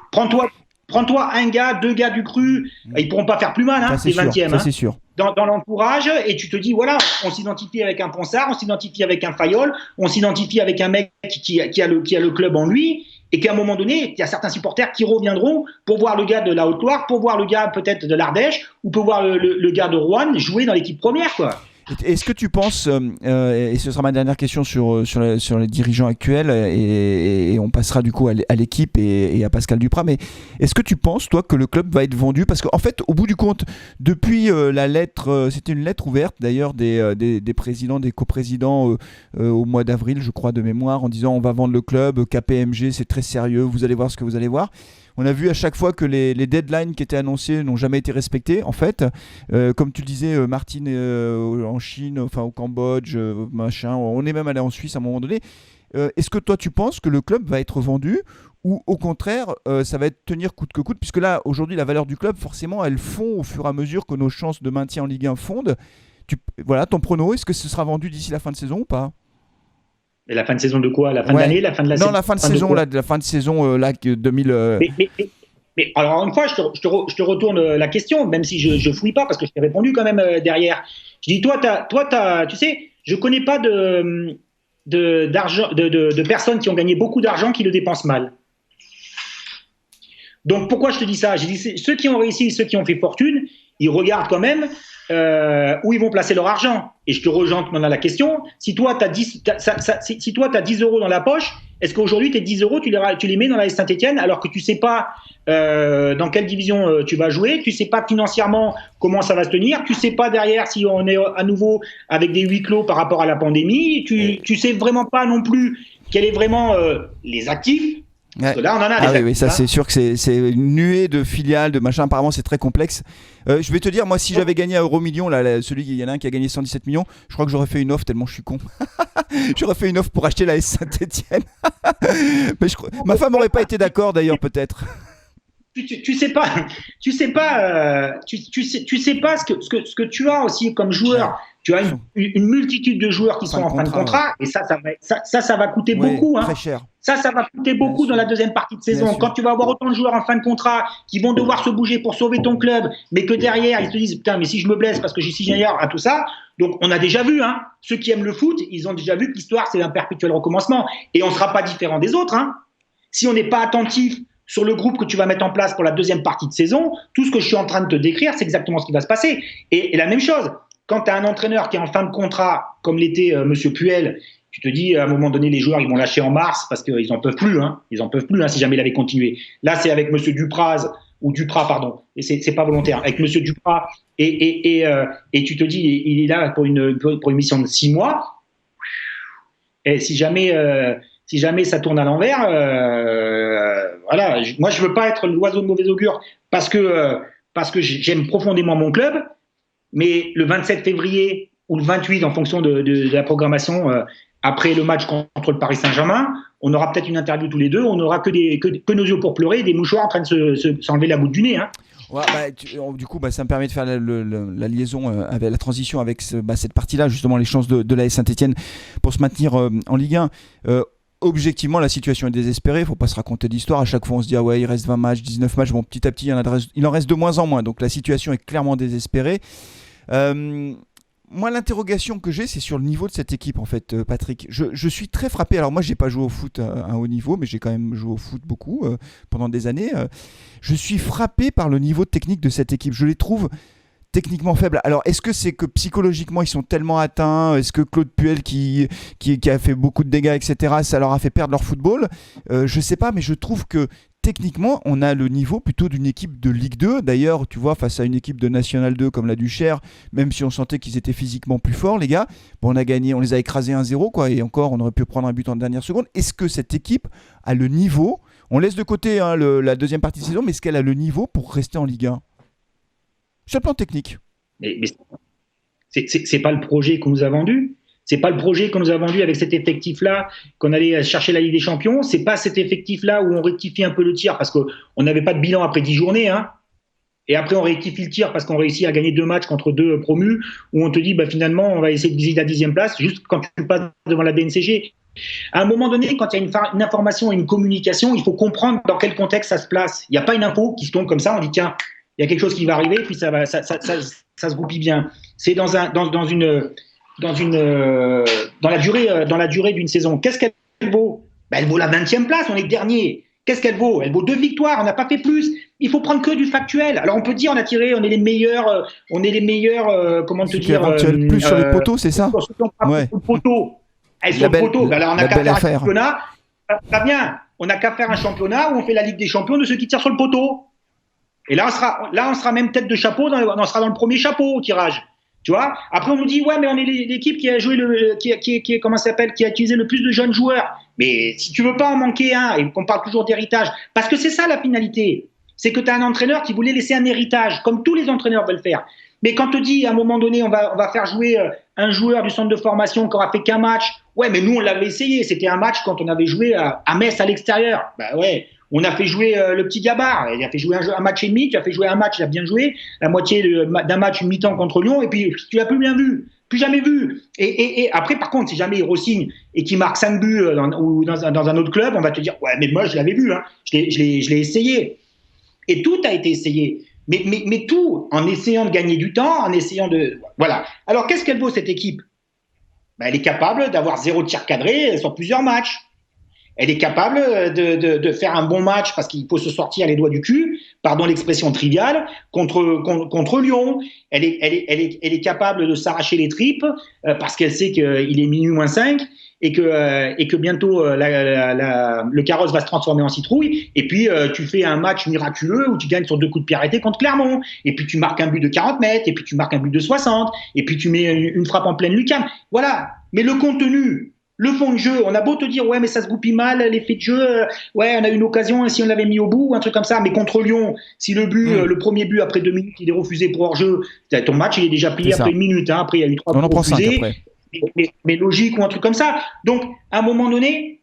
Prends-toi un gars, deux gars du cru, ils pourront pas faire plus mal, hein, les 20e. Ça, c'est sûr. Dans l'entourage, et tu te dis, voilà, on s'identifie avec un Ponsard, on s'identifie avec un Fayol, on s'identifie avec un mec qui a le club en lui, et qu'à un moment donné, il y a certains supporters qui reviendront pour voir le gars de la Haute-Loire, pour voir le gars peut-être de l'Ardèche, ou pour voir le gars de Rouen jouer dans l'équipe première, quoi. Est-ce que tu penses, et ce sera ma dernière question sur les dirigeants actuels, et on passera du coup à l'équipe et à Pascal Duprat, mais est-ce que tu penses, toi, que le club va être vendu ? Parce qu'en fait, au bout du compte, depuis la lettre, c'était une lettre ouverte d'ailleurs des présidents, des coprésidents au mois d'avril, je crois, de mémoire, en disant on va vendre le club, KPMG, c'est très sérieux, vous allez voir ce que vous allez voir. On a vu à chaque fois que les deadlines qui étaient annoncés n'ont jamais été respectés. En fait, comme tu le disais, Martine en Chine, enfin au Cambodge, machin, on est même allé en Suisse à un moment donné. Est-ce que toi tu penses que le club va être vendu ou au contraire ça va être tenir coûte que coûte, puisque là aujourd'hui la valeur du club forcément elle fond au fur et à mesure que nos chances de maintien en Ligue 1 fondent. Voilà ton prono, est-ce que ce sera vendu d'ici la fin de saison ou pas ? Et la fin de saison de quoi ? La fin de l'année, la fin de la saison ? Non, la fin de saison, la fin de saison, là, 2000. Mais alors, encore une fois, je te retourne la question, même si je fouille pas, parce que je t'ai répondu quand même derrière. Je dis, toi, tu sais, je connais pas de personnes qui ont gagné beaucoup d'argent qui le dépensent mal. Donc, pourquoi je te dis ça ? J'ai dit, ceux qui ont réussi, ceux qui ont fait fortune, ils regardent quand même où ils vont placer leur argent. Et je te rejoins maintenant à la question. Si toi, tu as 10 euros dans la poche, est-ce qu'aujourd'hui, tes 10 euros, tu les mets dans la Saint-Etienne alors que tu sais pas dans quelle division tu vas jouer, tu sais pas financièrement comment ça va se tenir, tu sais pas derrière si on est à nouveau avec des huis clos par rapport à la pandémie, tu sais vraiment pas non plus quels est vraiment les actifs. Parce que là, on en a oui, ça c'est sûr que c'est une nuée de filiales, de machin. Apparemment, c'est très complexe. Je vais te dire, moi, si j'avais gagné à Euromillion, là, il y en a un qui a gagné 117 millions, je crois que j'aurais fait une offre tellement je suis con. J'aurais fait une offre pour acheter la S Saint-Etienne. Mais ma femme n'aurait pas été d'accord d'ailleurs, peut-être. Tu sais pas ce que tu as aussi comme joueur. Tu as une multitude de joueurs qui sont en fin de contrat, et ça va coûter beaucoup. Très cher. Ça va coûter beaucoup dans la deuxième partie de saison. Quand tu vas avoir autant de joueurs en fin de contrat qui vont devoir se bouger pour sauver ton club, mais que derrière, ils te disent, putain, mais si je me blesse parce que j'ai signé ailleurs à tout ça. Donc, on a déjà vu, hein, ceux qui aiment le foot, ils ont déjà vu que l'histoire, c'est un perpétuel recommencement. Et on ne sera pas différent des autres, hein. Si on n'est pas attentif sur le groupe que tu vas mettre en place pour la deuxième partie de saison, tout ce que je suis en train de te décrire, c'est exactement ce qui va se passer. Et la même chose, quand tu as un entraîneur qui est en fin de contrat, comme l'était Monsieur Puel, tu te dis, à un moment donné, les joueurs, ils vont lâcher en mars parce qu'ils n'en peuvent plus, hein. Ils n'en peuvent plus, hein, si jamais il avait continué. Là, c'est avec Monsieur Duprat, pardon, et c'est pas volontaire, avec Monsieur Duprat, et tu te dis, il est là pour une mission de 6 mois, et si jamais ça tourne à l'envers, voilà, moi je veux pas être l'oiseau de mauvais augure parce que j'aime profondément mon club, mais le 27 février ou le 28 en fonction de la programmation, après le match contre le Paris Saint-Germain, on aura peut-être une interview tous les deux, on n'aura que nos yeux pour pleurer et des mouchoirs en train de s'enlever la goutte du nez. Hein. Ouais, du coup, ça me permet de faire la liaison, avec la transition avec cette partie-là, justement les chances de l'AS Saint-Etienne pour se maintenir en Ligue 1. Objectivement, la situation est désespérée, il ne faut pas se raconter d'histoire. À chaque fois, on se dit, ah ouais, il reste 20 matchs, 19 matchs. Bon, petit à petit, il en reste de moins en moins. Donc la situation est clairement désespérée. Moi, l'interrogation que j'ai, c'est sur le niveau de cette équipe, en fait, Patrick. Je suis très frappé. Alors moi, je n'ai pas joué au foot à un haut niveau, mais j'ai quand même joué au foot beaucoup pendant des années. Je suis frappé par le niveau technique de cette équipe. Je les trouve techniquement faibles. Alors, est-ce que c'est que psychologiquement, ils sont tellement atteints? Est-ce que Claude Puel, qui a fait beaucoup de dégâts, etc., ça leur a fait perdre leur football? Je ne sais pas, mais je trouve que techniquement, on a le niveau plutôt d'une équipe de Ligue 2. D'ailleurs, tu vois, face à une équipe de National 2 comme la Duchère, même si on sentait qu'ils étaient physiquement plus forts, les gars, bon, on a gagné, on les a écrasés 1-0, quoi, et encore, on aurait pu prendre un but en dernière seconde. Est-ce que cette équipe a le niveau? On laisse de côté la deuxième partie de saison, mais est-ce qu'elle a le niveau pour rester en Ligue 1? Sur le plan technique. Mais c'est pas le projet qu'on nous a vendu. C'est pas le projet qu'on nous a vendu avec cet effectif-là, qu'on allait chercher la Ligue des Champions. C'est pas cet effectif-là où on rectifie un peu le tir parce qu'on n'avait pas de bilan après 10 journées. Hein. Et après, on rectifie le tir parce qu'on réussit à gagner 2 matchs contre 2 promus, où on te dit, finalement, on va essayer de viser la 10e place, juste quand tu passes devant la DNCG. À un moment donné, quand il y a une information et une communication, il faut comprendre dans quel contexte ça se place. Il n'y a pas une info qui se tombe comme ça, on dit, tiens, il y a quelque chose qui va arriver, puis ça se goupille bien. C'est dans la durée d'une saison. Qu'est-ce qu'elle vaut? Elle vaut la 20e place, on est dernier. Qu'est-ce qu'elle vaut? Elle vaut 2 victoires, on n'a pas fait plus. Il faut prendre que du factuel. Alors on peut dire, on est les meilleurs, comment te dire, plus sur les poteaux, c'est ça? Ouais. Sur le poteau. Sur le poteau. Alors on n'a qu'à faire un championnat. Très bien. On n'a qu'à faire un championnat où on fait la Ligue des Champions de ceux qui tirent sur le poteau. Et là, on sera même tête de chapeau, on sera dans le premier chapeau au tirage. Tu vois? Après, on nous dit, ouais, mais on est l'équipe qui a joué qui a utilisé le plus de jeunes joueurs. Mais si tu veux pas en manquer un, et qu'on parle toujours d'héritage, parce que c'est ça la finalité. C'est que tu as un entraîneur qui voulait laisser un héritage, comme tous les entraîneurs veulent faire. Mais quand on te dit, à un moment donné, on va faire jouer un joueur du centre de formation qui aura fait qu'un match. Ouais, mais nous, on l'avait essayé. C'était un match quand on avait joué à Metz à l'extérieur. Bah ouais. On a fait jouer le petit Gabard, il a fait jouer un match et demi, tu as fait jouer un match, il a bien joué, la moitié d'un match, une mi-temps contre Lyon, et puis tu l'as plus bien vu, plus jamais vu. Et après, par contre, si jamais il re-signe et qu'il marque 5 buts dans un autre club, on va te dire, ouais, mais moi je l'avais vu, hein. Je l'ai essayé. Et tout a été essayé. Mais tout, en essayant de gagner du temps, en essayant de... Voilà. Alors, qu'est-ce qu'elle vaut, cette équipe? Elle est capable d'avoir 0 tir cadré sur plusieurs matchs. Elle est capable de faire un bon match parce qu'il faut se sortir les doigts du cul, pardon l'expression triviale, contre Lyon. Elle est capable de s'arracher les tripes parce qu'elle sait qu'il est minuit moins 5 et que bientôt le carrosse va se transformer en citrouille. Et puis tu fais un match miraculeux où tu gagnes sur 2 coups de pied arrêtés contre Clermont. Et puis tu marques un but de 40 mètres, et puis tu marques un but de 60, et puis tu mets une frappe en pleine lucarne. Voilà. Mais le contenu... Le fond de jeu, on a beau te dire, ouais, mais ça se goupille mal, l'effet de jeu, ouais, on a eu une occasion, et si on l'avait mis au bout, un truc comme ça, mais contre Lyon, si le premier but après 2 minutes, il est refusé pour hors-jeu, ton match, il est déjà plié après 1 minute, hein, après il y a eu 3 buts refusés, mais logique ou un truc comme ça. Donc, à un moment donné,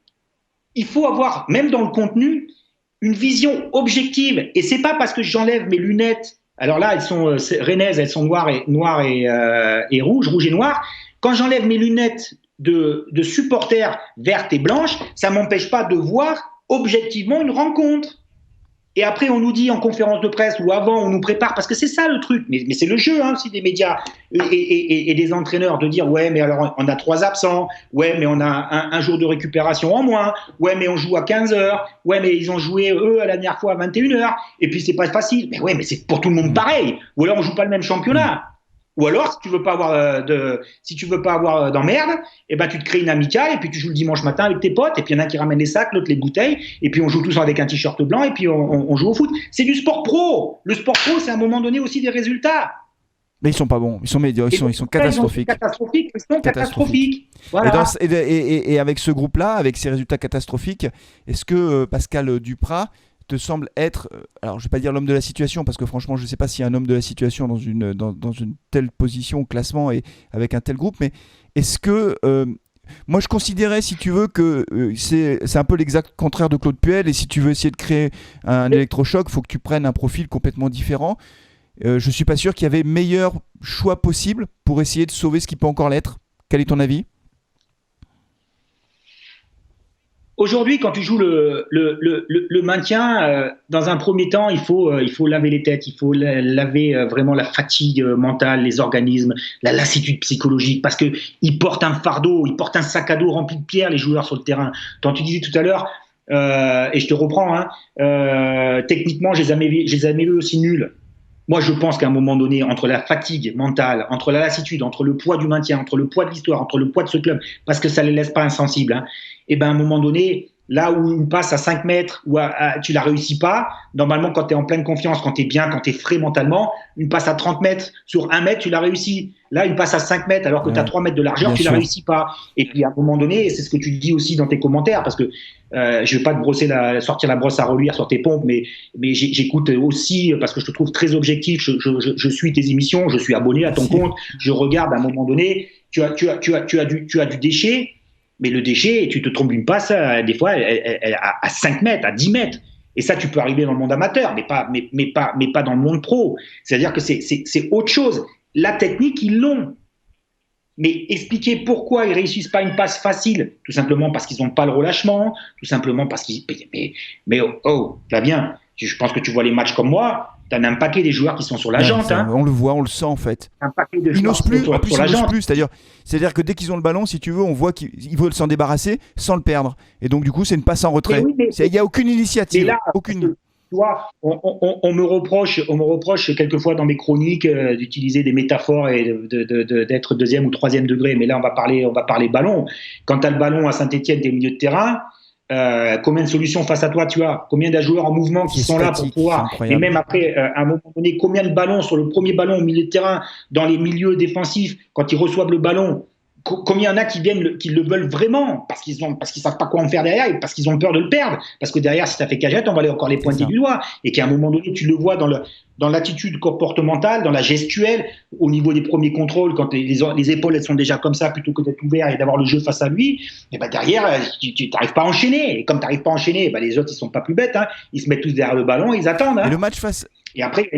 il faut avoir, même dans le contenu, une vision objective, et c'est pas parce que j'enlève mes lunettes, alors là, elles sont rennaises, elles sont noires et rouges et noires, quand j'enlève mes lunettes de supporters vertes et blanches, ça ne m'empêche pas de voir objectivement une rencontre. Et après, on nous dit en conférence de presse ou avant, on nous prépare, parce que c'est ça le truc, mais c'est le jeu aussi des médias et des entraîneurs de dire, ouais, mais alors on a 3 absents, ouais, mais on a un jour de récupération en moins, ouais, mais on joue à 15 heures, ouais, mais ils ont joué, eux, la dernière fois à 21 heures, et puis c'est pas facile. Mais ouais, mais c'est pour tout le monde pareil. Ou alors on joue pas le même championnat. Ou alors, si tu veux pas avoir d'emmerde, eh ben, tu te crées une amicale et puis tu joues le dimanche matin avec tes potes et puis il y en a un qui ramène les sacs, l'autre les bouteilles et puis on joue tous avec un t-shirt blanc et puis on joue au foot. C'est du sport pro. Le sport pro, c'est à un moment donné aussi des résultats. Mais ils sont pas bons, ils sont médiocres, ils sont catastrophiques. Catastrophiques. Voilà. Et avec ce groupe-là, avec ces résultats catastrophiques, est-ce que Pascal Duprat te semble être, alors je vais pas dire l'homme de la situation parce que franchement je sais pas s'il y a un homme de la situation dans une telle position au classement et avec un tel groupe, mais est-ce que moi je considérais, si tu veux, que c'est un peu l'exact contraire de Claude Puel, et si tu veux essayer de créer un électrochoc, il faut que tu prennes un profil complètement différent. Je suis pas sûr qu'il y avait meilleur choix possible pour essayer de sauver ce qui peut encore l'être. Quel est ton avis? Aujourd'hui, quand tu joues le maintien, dans un premier temps, il faut laver les têtes, il faut laver vraiment la fatigue mentale, les organismes, la lassitude psychologique, parce qu'ils portent un fardeau, ils portent un sac à dos rempli de pierres, les joueurs sur le terrain. Quand tu disais tout à l'heure, et je te reprends, hein, techniquement, je les ai jamais vus aussi nuls. Moi, je pense qu'à un moment donné, entre la fatigue mentale, entre la lassitude, entre le poids du maintien, entre le poids de l'histoire, entre le poids de ce club, parce que ça ne les laisse pas insensibles, hein, et ben à un moment donné, là où une passe à 5 mètres, tu la réussis pas, normalement, quand tu es en pleine confiance, quand tu es bien, quand tu es frais mentalement, une passe à 30 mètres sur 1 mètre, tu la réussis. Là, une passe à 5 mètres, alors que tu as 3 mètres de largeur, tu la réussis pas. Et puis, à un moment donné, c'est ce que tu dis aussi dans tes commentaires, parce que je vais pas te sortir la brosse à reluire sur tes pompes, mais j'écoute aussi, parce que je te trouve très objectif, je suis tes émissions, je suis abonné à ton compte, je regarde à un moment donné, tu as du déchet, mais le déchet, tu te trompes d'une passe, des fois, à 5 mètres, à 10 mètres. Et ça, tu peux arriver dans le monde amateur, mais pas dans le monde pro. C'est-à-dire que c'est autre chose. La technique, ils l'ont. Mais expliquer pourquoi ils réussissent pas une passe facile, tout simplement parce qu'ils n'ont pas le relâchement, tout simplement parce qu'ils. Mais Flavien, je pense que tu vois les matchs comme moi. T'en as un paquet des joueurs qui sont sur la jante. Hein. On le voit, on le sent en fait. Un paquet de ils n'osent plus, sur la ils jante. n'osent plus. C'est-à-dire que dès qu'ils ont le ballon, si tu veux, on voit qu'ils veulent s'en débarrasser sans le perdre. Et donc du coup, c'est une passe en retrait. Il n'y a aucune initiative. Là, aucune. Tu vois, on me reproche quelquefois dans mes chroniques d'utiliser des métaphores et d'être deuxième ou troisième degré. Mais là, on va parler ballon. Quand tu as le ballon à Saint-Etienne des milieux de terrain, combien de solutions face à toi tu as? Combien de joueurs en mouvement qui sont là pour pouvoir? Et même après, à un moment donné, combien de ballons sur le premier ballon au milieu de terrain, dans les milieux défensifs, quand ils reçoivent le ballon? Combien il y en a qui le veulent vraiment parce qu'ils savent pas quoi en faire derrière et parce qu'ils ont peur de le perdre, parce que derrière, si ça fait cagette, on va aller encore les pointer du doigt, et qu'à un moment donné, tu le vois dans l'attitude comportementale, dans la gestuelle, au niveau des premiers contrôles, quand les épaules elles sont déjà comme ça, plutôt que d'être ouvert et d'avoir le jeu face à lui, et ben derrière, tu n'arrives pas à enchaîner, et comme tu n'arrives pas à enchaîner, ben les autres ils sont pas plus bêtes, hein. Ils se mettent tous derrière le ballon et ils attendent. Hein. Et le match face. Et après,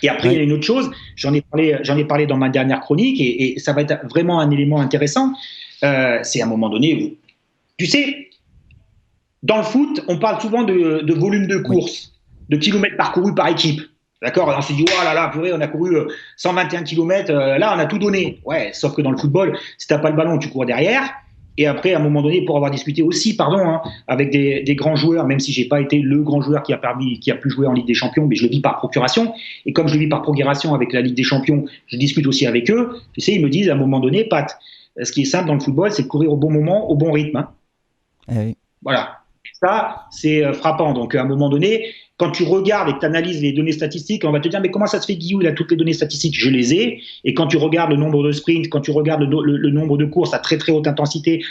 il y a une autre chose, j'en ai parlé dans ma dernière chronique, et ça va être vraiment un élément intéressant. C'est à un moment donné, tu sais, dans le foot, on parle souvent de volume de course, de kilomètres parcourus par équipe. D'accord? On se dit, oh là là, purée, on a couru 121 km, là, on a tout donné. Ouais, sauf que dans le football, si tu n'as pas le ballon, tu cours derrière. Et après, à un moment donné, pour avoir discuté aussi, avec des grands joueurs, même si j'ai pas été le grand joueur qui a pu jouer en Ligue des Champions, mais je le vis par procuration. Et comme je le vis par procuration avec la Ligue des Champions, je discute aussi avec eux. Tu sais, ils me disent à un moment donné, Pat, ce qui est simple dans le football, c'est de courir au bon moment, au bon rythme. Hein. Oui. Voilà. Ça, c'est frappant. Donc, à un moment donné, quand tu regardes et que tu analyses les données statistiques, on va te dire, mais comment ça se fait, Guillaume, il a toutes les données statistiques? Je les ai. Et quand tu regardes le nombre de sprints, quand tu regardes le nombre de courses à très très haute intensité,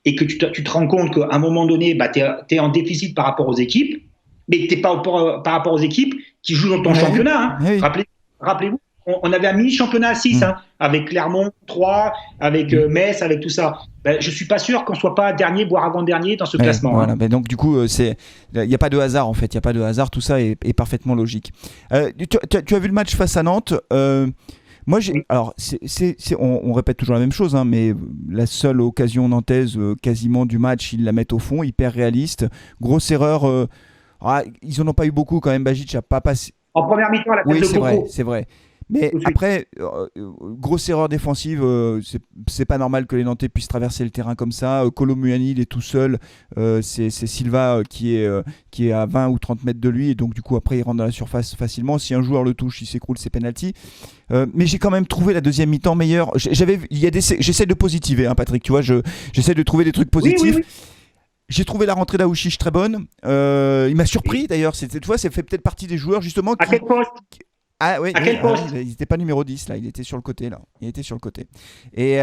et que tu te rends compte qu'à un moment donné, bah, tu es en déficit par rapport aux équipes, mais tu n'es pas par rapport aux équipes qui jouent dans ton championnat. Hein. Rappelez-vous. On avait un mini-championnat à 6, hein, avec Clermont 3, avec Metz, avec tout ça. Ben, je ne suis pas sûr qu'on ne soit pas dernier, voire avant-dernier dans ce classement. Voilà. Hein. Ben donc, du coup, il n'y a pas de hasard, en fait. Il n'y a pas de hasard. Tout ça est parfaitement logique. Tu as vu le match face à Nantes. Moi, alors, on répète toujours la même chose, hein, mais la seule occasion nantaise quasiment du match, ils la mettent au fond, hyper réaliste. Grosse erreur. Ils n'en ont pas eu beaucoup quand même. Bajic n'a pas passé. En première mi-temps, la tête de Coco. C'est vrai. Mais après, grosse erreur défensive, c'est pas normal que les Nantais puissent traverser le terrain comme ça. Kolo Muani, il est tout seul. C'est Silva qui est à 20 ou 30 mètres de lui. Et donc, du coup, après, il rentre dans la surface facilement. Si un joueur le touche, il s'écroule, c'est penalty. Mais j'ai quand même trouvé la deuxième mi-temps meilleure. J'essaie de positiver, hein, Patrick. Tu vois, j'essaie de trouver des trucs positifs. Oui. J'ai trouvé la rentrée d'Aouchiche très bonne. Il m'a surpris d'ailleurs. Tu vois, ça fait peut-être partie des joueurs justement à quel poste Ah oui, À quel poste? il n'était pas numéro 10 là, il était sur le côté là. Il était sur le côté. Et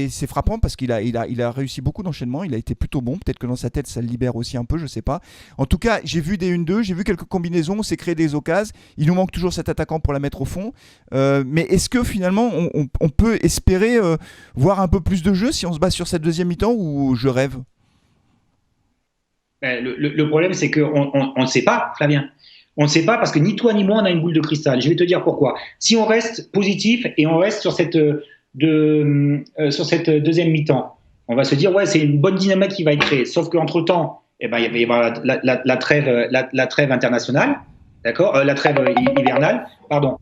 c'est frappant parce qu'il a réussi beaucoup d'enchaînements, il a été plutôt bon. Peut-être que dans sa tête ça le libère aussi un peu, je sais pas. En tout cas, j'ai vu des 1-2, j'ai vu quelques combinaisons, on s'est créé des occasions. Il nous manque toujours cet attaquant pour la mettre au fond. Mais est-ce que finalement on peut espérer voir un peu plus de jeu si on se base sur cette deuxième mi-temps ou je rêve? Le problème, c'est qu'on ne sait pas, Flavien. On ne sait pas parce que ni toi ni moi, on a une boule de cristal. Je vais te dire pourquoi. Si on reste positif et on reste sur cette deuxième mi-temps, on va se dire, ouais, c'est une bonne dynamique qui va être créée. Sauf qu'entre-temps, il va y avoir la trêve internationale, d'accord, la trêve hivernale, pardon.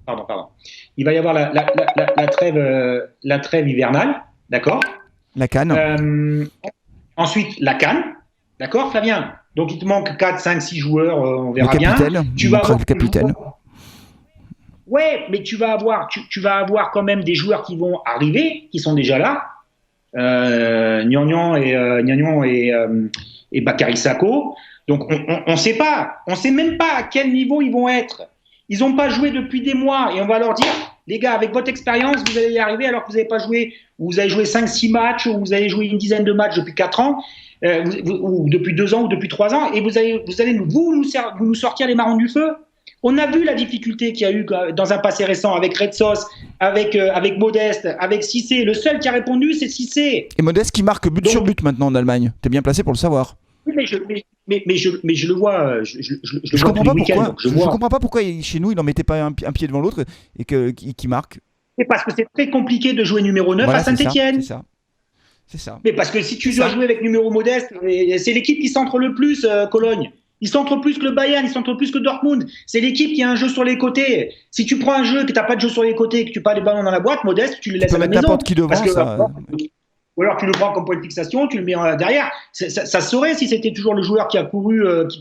Il va y avoir la trêve hivernale, d'accord. La CAN. Ensuite, la CAN. D'accord, Flavien? Donc, il te manque 4, 5, 6 joueurs, on verra le capitaine, bien. Tu vas avoir le capitaine. Ouais, mais tu vas avoir quand même des joueurs qui vont arriver, qui sont déjà là. Gnagnan et Bakary Sako. Donc, on ne sait pas. On ne sait même pas à quel niveau ils vont être. Ils n'ont pas joué depuis des mois et on va leur dire, les gars, avec votre expérience, vous allez y arriver alors que vous n'avez pas joué, ou vous avez joué 5-6 matchs, ou vous avez joué une dizaine de matchs depuis 4 ans. Ou depuis 2 ans ou depuis 3 ans, et vous allez nous sortir les marrons du feu. On a vu la difficulté qu'il y a eu dans un passé récent avec Red Sauce, avec Modeste, avec Cissé. Le seul qui a répondu, c'est Cissé. Et Modeste qui marque but sur but maintenant en Allemagne. T'es bien placé pour le savoir. Mais je le vois. Je comprends pas pourquoi. Je comprends pas pourquoi chez nous il n'en mettait pas un pied devant l'autre et qui marque. C'est parce que c'est très compliqué de jouer numéro 9 à Saint-Etienne. C'est ça. Mais parce que si tu dois jouer avec numéro Modeste, c'est l'équipe qui centre le plus, Cologne. Ils centrent plus que le Bayern, ils centrent plus que Dortmund. C'est l'équipe qui a un jeu sur les côtés. Si tu prends un jeu que tu n'as pas de jeu sur les côtés, que tu pas les ballons dans la boîte, Modeste, tu le laisses à la maison. N'importe qui devant, ou alors tu le prends comme point de fixation, tu le mets derrière. Ça se saurait si c'était toujours le joueur qui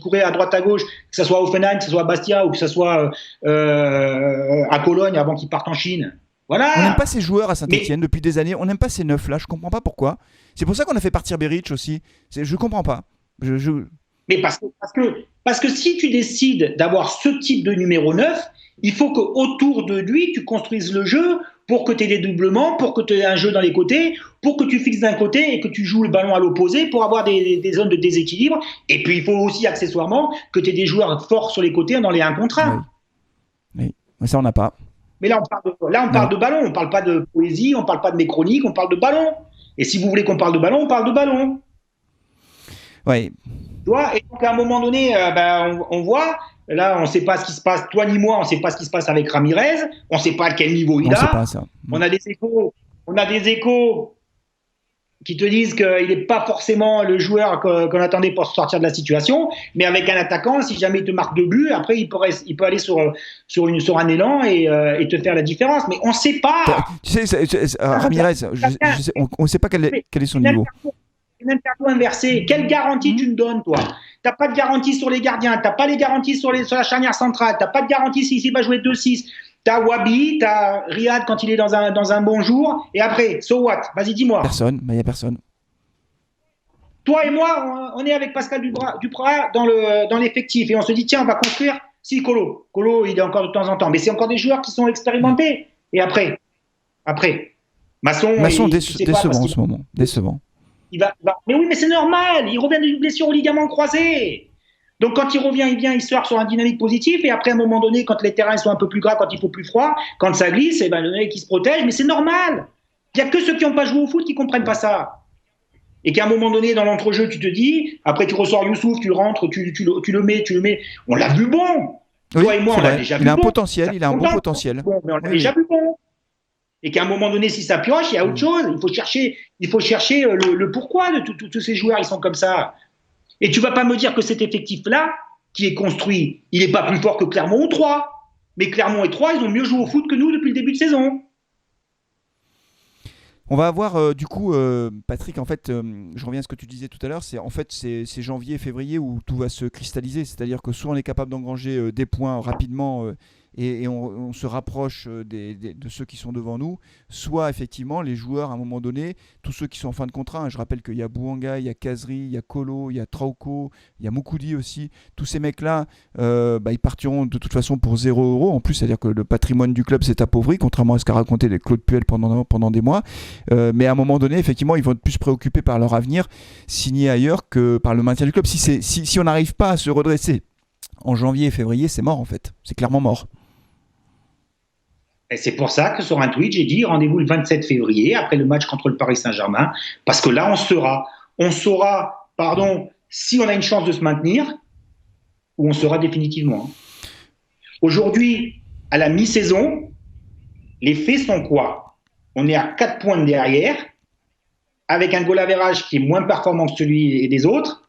courait à droite à gauche, que ce soit Offenheim, que ce soit Bastia ou que ce soit à Cologne avant qu'il parte en Chine. Voilà. On n'aime pas ces joueurs à Saint-Etienne depuis des années. On n'aime pas ces neufs là. Je comprends pas pourquoi. C'est pour ça qu'on a fait partir Beric aussi. Je comprends pas. Mais parce que si tu décides d'avoir ce type de numéro 9, il faut qu'autour de lui, tu construises le jeu pour que tu aies des doublements, pour que tu aies un jeu dans les côtés, pour que tu fixes d'un côté et que tu joues le ballon à l'opposé pour avoir des zones de déséquilibre. Et puis, il faut aussi accessoirement que tu aies des joueurs forts sur les côtés dans les 1 contre 1. Oui. Mais ça, on n'a pas. Mais là, on parle de ballon. On ne parle pas de poésie, on ne parle pas de mes chroniques, on parle de ballon. Et si vous voulez qu'on parle de ballon, on parle de ballon. Oui. Et donc, à un moment donné, on voit, là, on ne sait pas ce qui se passe, toi ni moi, on ne sait pas ce qui se passe avec Ramirez, on ne sait pas à quel niveau il a. Sait pas ça. On a des échos qui te disent qu'il n'est pas forcément le joueur qu'on attendait pour sortir de la situation, mais avec un attaquant, si jamais il te marque 2 buts, après il peut aller sur un élan et te faire la différence. Mais on ne sait pas. Tu sais, Ramirez, on ne sait pas quel est son niveau. Une interview inversée. Quelle garantie tu me donnes, toi? T'as pas de garantie sur les gardiens, t'as pas les garanties sur la charnière centrale, t'as pas de garantie s'il va jouer 2-6. T'as Wabi, t'as Riyad quand il est dans un bon jour, et après, so what? Vas-y, dis-moi. Personne, mais il n'y a personne. Toi et moi, on est avec Pascal Duprat dans l'effectif, et on se dit, tiens, on va construire. Si, Colo, il est encore de temps en temps, mais c'est encore des joueurs qui sont expérimentés. Et après, Masson décevant en ce moment, décevant. Mais oui, mais c'est normal, il revient d'une blessure au ligament croisé. Donc quand il revient, il sort sur un dynamique positif, et après à un moment donné, quand les terrains sont un peu plus gras, quand il faut plus froid, quand ça glisse, le mec qui se protège, mais c'est normal. Il n'y a que ceux qui n'ont pas joué au foot qui ne comprennent pas ça. Et qu'à un moment donné, dans l'entrejeu, tu te dis, après tu ressors Youssouf, tu rentres, tu le mets. On l'a vu bon. Oui, toi et moi, on l'a déjà vu bon. Il a un potentiel, il a un bon potentiel. Bon, mais on l'a déjà vu bon. Et qu'à un moment donné, si ça pioche, il y a autre chose. Il faut chercher le pourquoi de tous ces joueurs, ils sont comme ça. Et tu vas pas me dire que cet effectif-là, qui est construit, il n'est pas plus fort que Clermont ou Troyes. Mais Clermont et Troyes, ils ont mieux joué au foot que nous depuis le début de saison. On va avoir du coup, Patrick, en fait, je reviens à ce que tu disais tout à l'heure, c'est janvier, février où tout va se cristalliser, c'est-à-dire que soit on est capable d'engranger des points rapidement et on se rapproche de ceux qui sont devant nous, soit effectivement les joueurs à un moment donné, tous ceux qui sont en fin de contrat, hein, je rappelle qu'il y a Bouanga, il y a Kazri, il y a Kolo, il y a Trauco, il y a Moukoudi aussi, tous ces mecs-là, ils partiront de toute façon pour 0 €. En plus, c'est-à-dire que le patrimoine du club s'est appauvri, contrairement à ce qu'a raconté Claude Puel pendant des mois. Mais à un moment donné, effectivement, ils vont être plus préoccupés par leur avenir signé ailleurs que par le maintien du club. Si on n'arrive pas à se redresser en janvier et février, c'est mort en fait. C'est clairement mort. Et c'est pour ça que sur un tweet, j'ai dit rendez-vous le 27 février, après le match contre le Paris Saint-Germain, parce que là, on saura, si on a une chance de se maintenir, ou on sera définitivement. Aujourd'hui, à la mi-saison, les faits sont quoi? On est à 4 points derrière, avec un goal average qui est moins performant que celui des autres,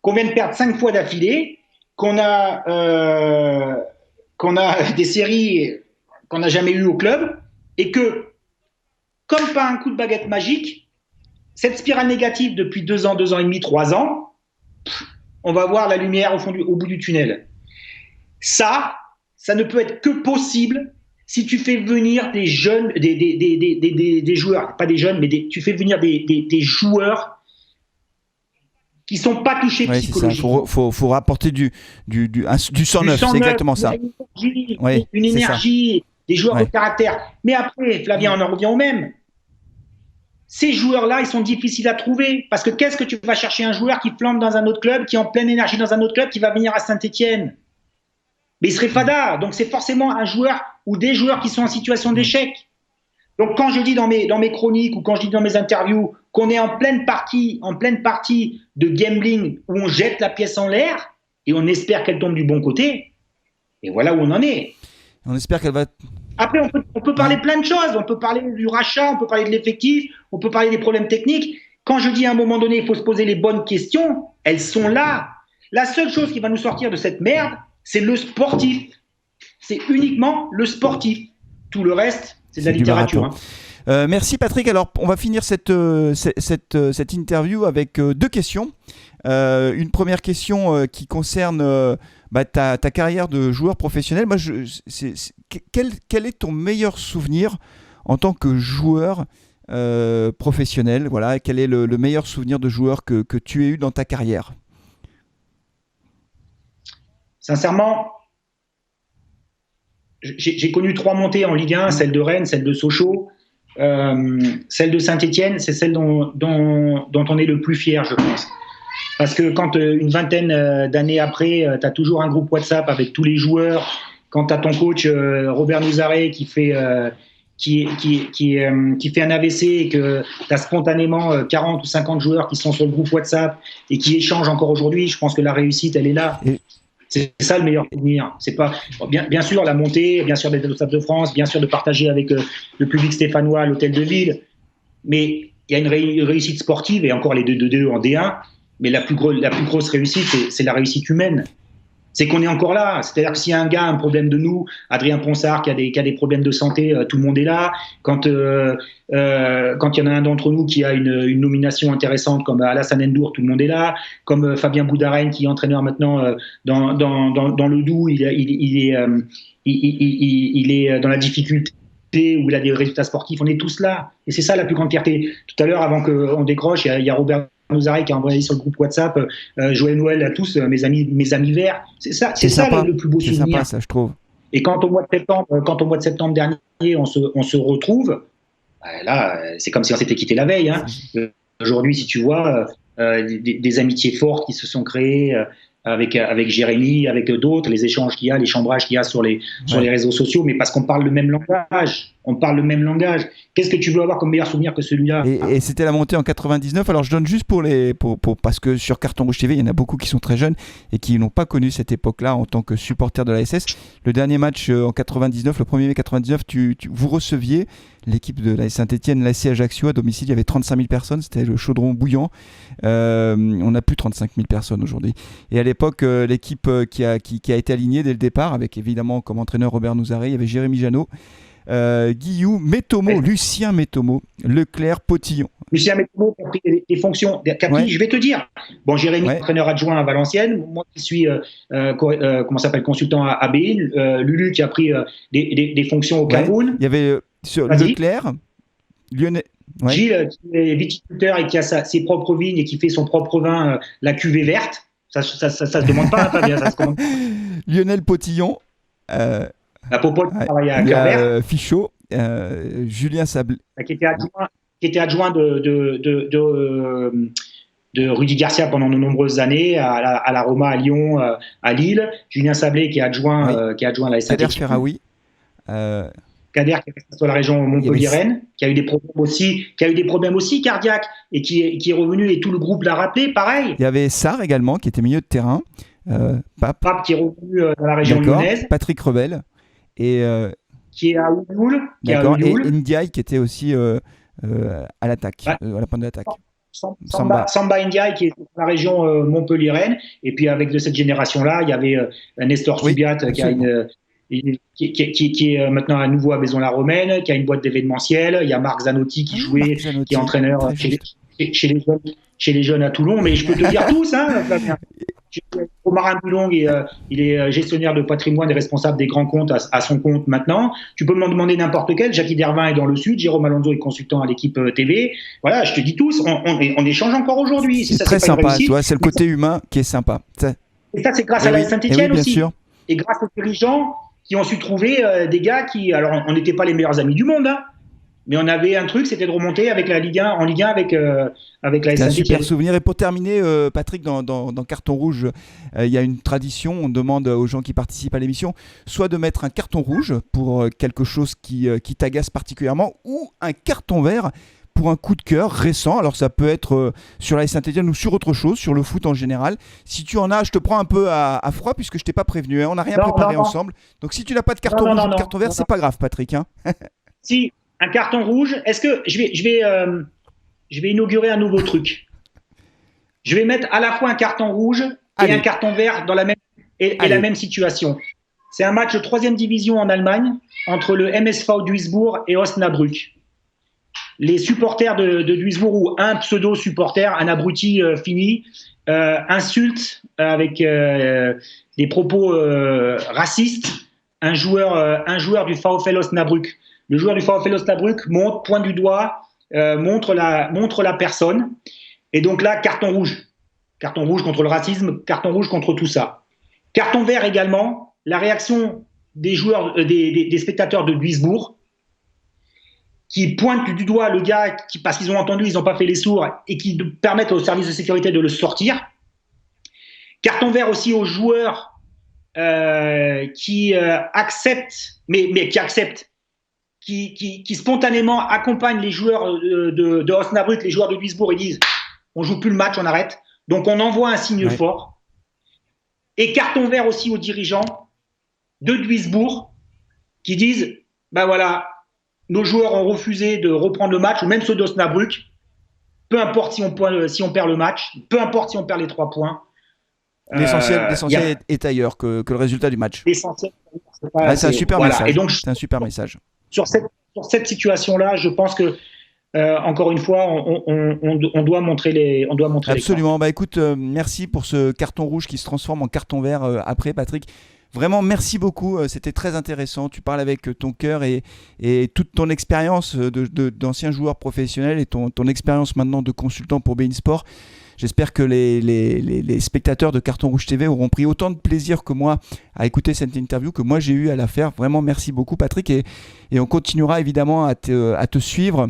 qu'on vient de perdre 5 fois d'affilée, qu'on a des séries qu'on n'a jamais eues au club, et que, comme par un coup de baguette magique, cette spirale négative depuis 2 ans, 2 ans et demi, 3 ans, on va voir la lumière au bout du tunnel. Ça ne peut être que possible si tu fais venir des jeunes, des joueurs, pas des jeunes, mais tu fais venir des joueurs qui ne sont pas touchés psychologiquement. Il faut rapporter du sang neuf, c'est exactement ça. Une énergie, des joueurs de caractère. Mais après, Flavien, on en revient au même. Ces joueurs-là, ils sont difficiles à trouver. Parce que qu'est-ce que tu vas chercher un joueur qui flambe dans un autre club, qui est en pleine énergie dans un autre club, qui va venir à Saint-Étienne? Mais il serait fada. Donc, c'est forcément un joueur ou des joueurs qui sont en situation d'échec. Donc, quand je dis dans mes chroniques ou quand je dis dans mes interviews qu'on est en pleine partie de gambling où on jette la pièce en l'air et on espère qu'elle tombe du bon côté, et voilà où on en est. On espère qu'elle va... Après, on peut parler plein de choses. On peut parler du rachat, on peut parler de l'effectif, on peut parler des problèmes techniques. Quand je dis à un moment donné, il faut se poser les bonnes questions, elles sont là. La seule chose qui va nous sortir de cette merde, c'est le sportif. C'est uniquement le sportif. Tout le reste, c'est de la littérature. Merci Patrick. Alors, on va finir cette interview avec 2 questions. Une première question qui concerne ta carrière de joueur professionnel. Moi, quel est ton meilleur souvenir en tant que joueur professionnel? Voilà, quel est le meilleur souvenir de joueur que tu aies eu dans ta carrière? Sincèrement, j'ai connu 3 montées en Ligue 1, celle de Rennes, celle de Sochaux, celle de Saint-Étienne, c'est celle dont on est le plus fier, je pense. Parce que quand une vingtaine d'années après, tu as toujours un groupe WhatsApp avec tous les joueurs, quand tu as ton coach Robert Nouzaret qui fait un AVC et que tu as spontanément 40 ou 50 joueurs qui sont sur le groupe WhatsApp et qui échangent encore aujourd'hui, je pense que la réussite, elle est là. C'est ça le meilleur souvenir. C'est pas bien sûr la montée, bien sûr d'être au Stade de France, bien sûr de partager avec le public stéphanois à l'hôtel de ville, mais il y a une réussite sportive et encore les 2 en D1. Mais la plus grosse réussite, c'est la réussite humaine. C'est qu'on est encore là. C'est-à-dire que s'il y a un gars a un problème de nous, Adrien Ponsard qui a des problèmes de santé, tout le monde est là. Quand il y en a un d'entre nous qui a une nomination intéressante comme Alassane Ndour, tout le monde est là. Comme Fabien Boudarène qui est entraîneur maintenant dans le Doubs, il est dans la difficulté où il a des résultats sportifs. On est tous là. Et c'est ça la plus grande fierté. Tout à l'heure, avant qu'on décroche, il y a Robert Nouzaret qui a envoyé sur le groupe WhatsApp joyeux Noël à tous mes amis verts. C'est ça le plus beau souvenir. C'est sympa ça, je trouve. Et quand au mois de septembre dernier on se retrouve, là c'est comme si on s'était quitté la veille. Aujourd'hui, si tu vois des amitiés fortes qui se sont créées avec Jérémy, avec d'autres, les échanges qu'il y a, les chambrages qu'il y a sur les réseaux sociaux, mais parce qu'on parle le même langage. Qu'est-ce que tu veux avoir comme meilleur souvenir que celui-là? Et c'était la montée en 99. Alors je donne juste parce que sur Carton Rouge TV, il y en a beaucoup qui sont très jeunes et qui n'ont pas connu cette époque-là en tant que supporter de la SS. Le dernier match en 99, le 1er mai 99, vous receviez l'équipe de la Saint-Étienne, l'AC Ajaccio à domicile. Il y avait 35 000 personnes, c'était le chaudron bouillant. On n'a plus 35 000 personnes aujourd'hui. Et à l'époque, l'équipe qui a été alignée dès le départ, avec évidemment comme entraîneur Robert Nouzaret, il y avait Jérémy Janot, Guillou, Métomo, Lucien Métomo, Leclerc, Potillon. Lucien Métomo qui a pris des fonctions. Je vais te dire. Bon, Jérémy, entraîneur adjoint à Valenciennes. Moi qui suis consultant à BIL. Lulu qui a pris des fonctions au Cameroun. Il y avait Leclerc, Lionel. Gilles, qui est viticulteur et qui a ses propres vignes et qui fait son propre vin, la cuvée verte. Ça se demande pas, Fabien. Ça se commande. Lionel Potillon. La Popol qui travaille à Clermont. Fichot, Julien Sablé. Qui était adjoint de Rudy Garcia pendant de nombreuses années, à la Roma, à Lyon, à Lille. Julien Sablé qui est adjoint à la Kader Ferraoui. Kader qui est sur la région Montpellier-Rennes, qui a eu des problèmes aussi cardiaques et qui est revenu et tout le groupe l'a rappelé, pareil. Il y avait Sarr également qui était milieu de terrain. Pape qui est revenu dans la région lyonnaise. Patrick Rebel. Qui est à Ouyoul. Et Ndiaye qui était aussi à l'attaque, à la pointe de l'attaque. Samba Ndiaye qui est dans la région Montpellier-Rennes. Et puis avec de cette génération-là, il y avait Nestor Subiat qui est maintenant à nouveau à Maison-la-Romaine, qui a une boîte d'événementiel. Il y a Marc Zanotti qui jouait, qui est entraîneur chez les jeunes à Toulon. Mais je peux te dire tous, hein, Fabien. Romarin Boulong, il est gestionnaire de patrimoine et responsable des grands comptes à son compte maintenant. Tu peux m'en demander n'importe quel. Jackie Dervin est dans le Sud. Jérôme Alonso est consultant à l'équipe TV. Voilà, je te dis tous, on échange encore aujourd'hui. C'est très sympa, c'est le côté humain qui est sympa. Et ça, c'est grâce à la Saint-Etienne aussi. Sûr. Et grâce aux dirigeants qui ont su trouver des gars qui... Alors, on n'était pas les meilleurs amis du monde, hein, mais on avait un truc, c'était de remonter avec la Ligue 1, en Ligue 1 avec la Saint-Etienne. C'est un super souvenir. Et pour terminer, Patrick, dans Carton Rouge, il y a une tradition. On demande aux gens qui participent à l'émission soit de mettre un carton rouge pour quelque chose qui t'agace particulièrement, ou un carton vert pour un coup de cœur récent. Alors ça peut être sur la Saint-Etienne ou sur autre chose, sur le foot en général. Si tu en as, je te prends un peu à froid puisque je t'ai pas prévenu. Hein. On n'a rien préparé ensemble. Donc si tu n'as pas de carton rouge ou de carton vert, c'est pas grave, Patrick. Hein. Si, un carton rouge. Est-ce que je vais inaugurer un nouveau truc. Je vais mettre à la fois un carton rouge et un carton vert dans la même situation. C'est un match de 3e division en Allemagne entre le MSV Duisbourg et Osnabrück. Les supporters de Duisbourg, ou un pseudo-supporter, un abruti fini, insulte avec des propos racistes un joueur du VfL Osnabrück. Le joueur du VfL Osnabrück pointe du doigt, montre la personne. Et donc là, carton rouge. Carton rouge contre le racisme, carton rouge contre tout ça. Carton vert également, la réaction des joueurs, des spectateurs de Duisbourg, qui pointent du doigt le gars parce qu'ils ont entendu, ils n'ont pas fait les sourds, et qui permettent au service de sécurité de le sortir. Carton vert aussi aux joueurs qui acceptent, qui spontanément accompagnent les joueurs de Osnabrück, les joueurs de Duisbourg, et disent on joue plus le match, on arrête. Donc on envoie un signe fort. Et carton vert aussi aux dirigeants de Duisbourg qui disent ben voilà, nos joueurs ont refusé de reprendre le match, ou même ceux d'Osnabrück. Peu importe si on perd le match, peu importe si on perd les 3 points. L'essentiel est ailleurs que le résultat du match. L'essentiel, c'est un super message. Et donc, c'est un super message. Sur cette situation-là, je pense que encore une fois, on doit montrer les. Absolument. Bah écoute, merci pour ce carton rouge qui se transforme en carton vert après, Patrick. Vraiment, merci beaucoup. C'était très intéressant. Tu parles avec ton cœur et toute ton expérience d'ancien joueur professionnel et ton expérience maintenant de consultant pour beIN Sport. J'espère que les spectateurs de Carton Rouge TV auront pris autant de plaisir que moi à écouter cette interview que moi j'ai eu à la faire. Vraiment, merci beaucoup, Patrick. Et on continuera évidemment à te suivre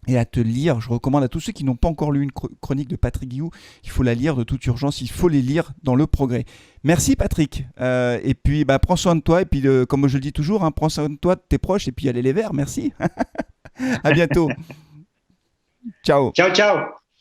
et à te lire. Je recommande à tous ceux qui n'ont pas encore lu une chronique de Patrick Guillou, il faut la lire de toute urgence, il faut les lire dans le progrès. Merci Patrick, et puis prends soin de toi, et puis comme je le dis toujours, prends soin de toi, de tes proches, et puis allez les verts, merci. À bientôt. Ciao. Ciao, ciao.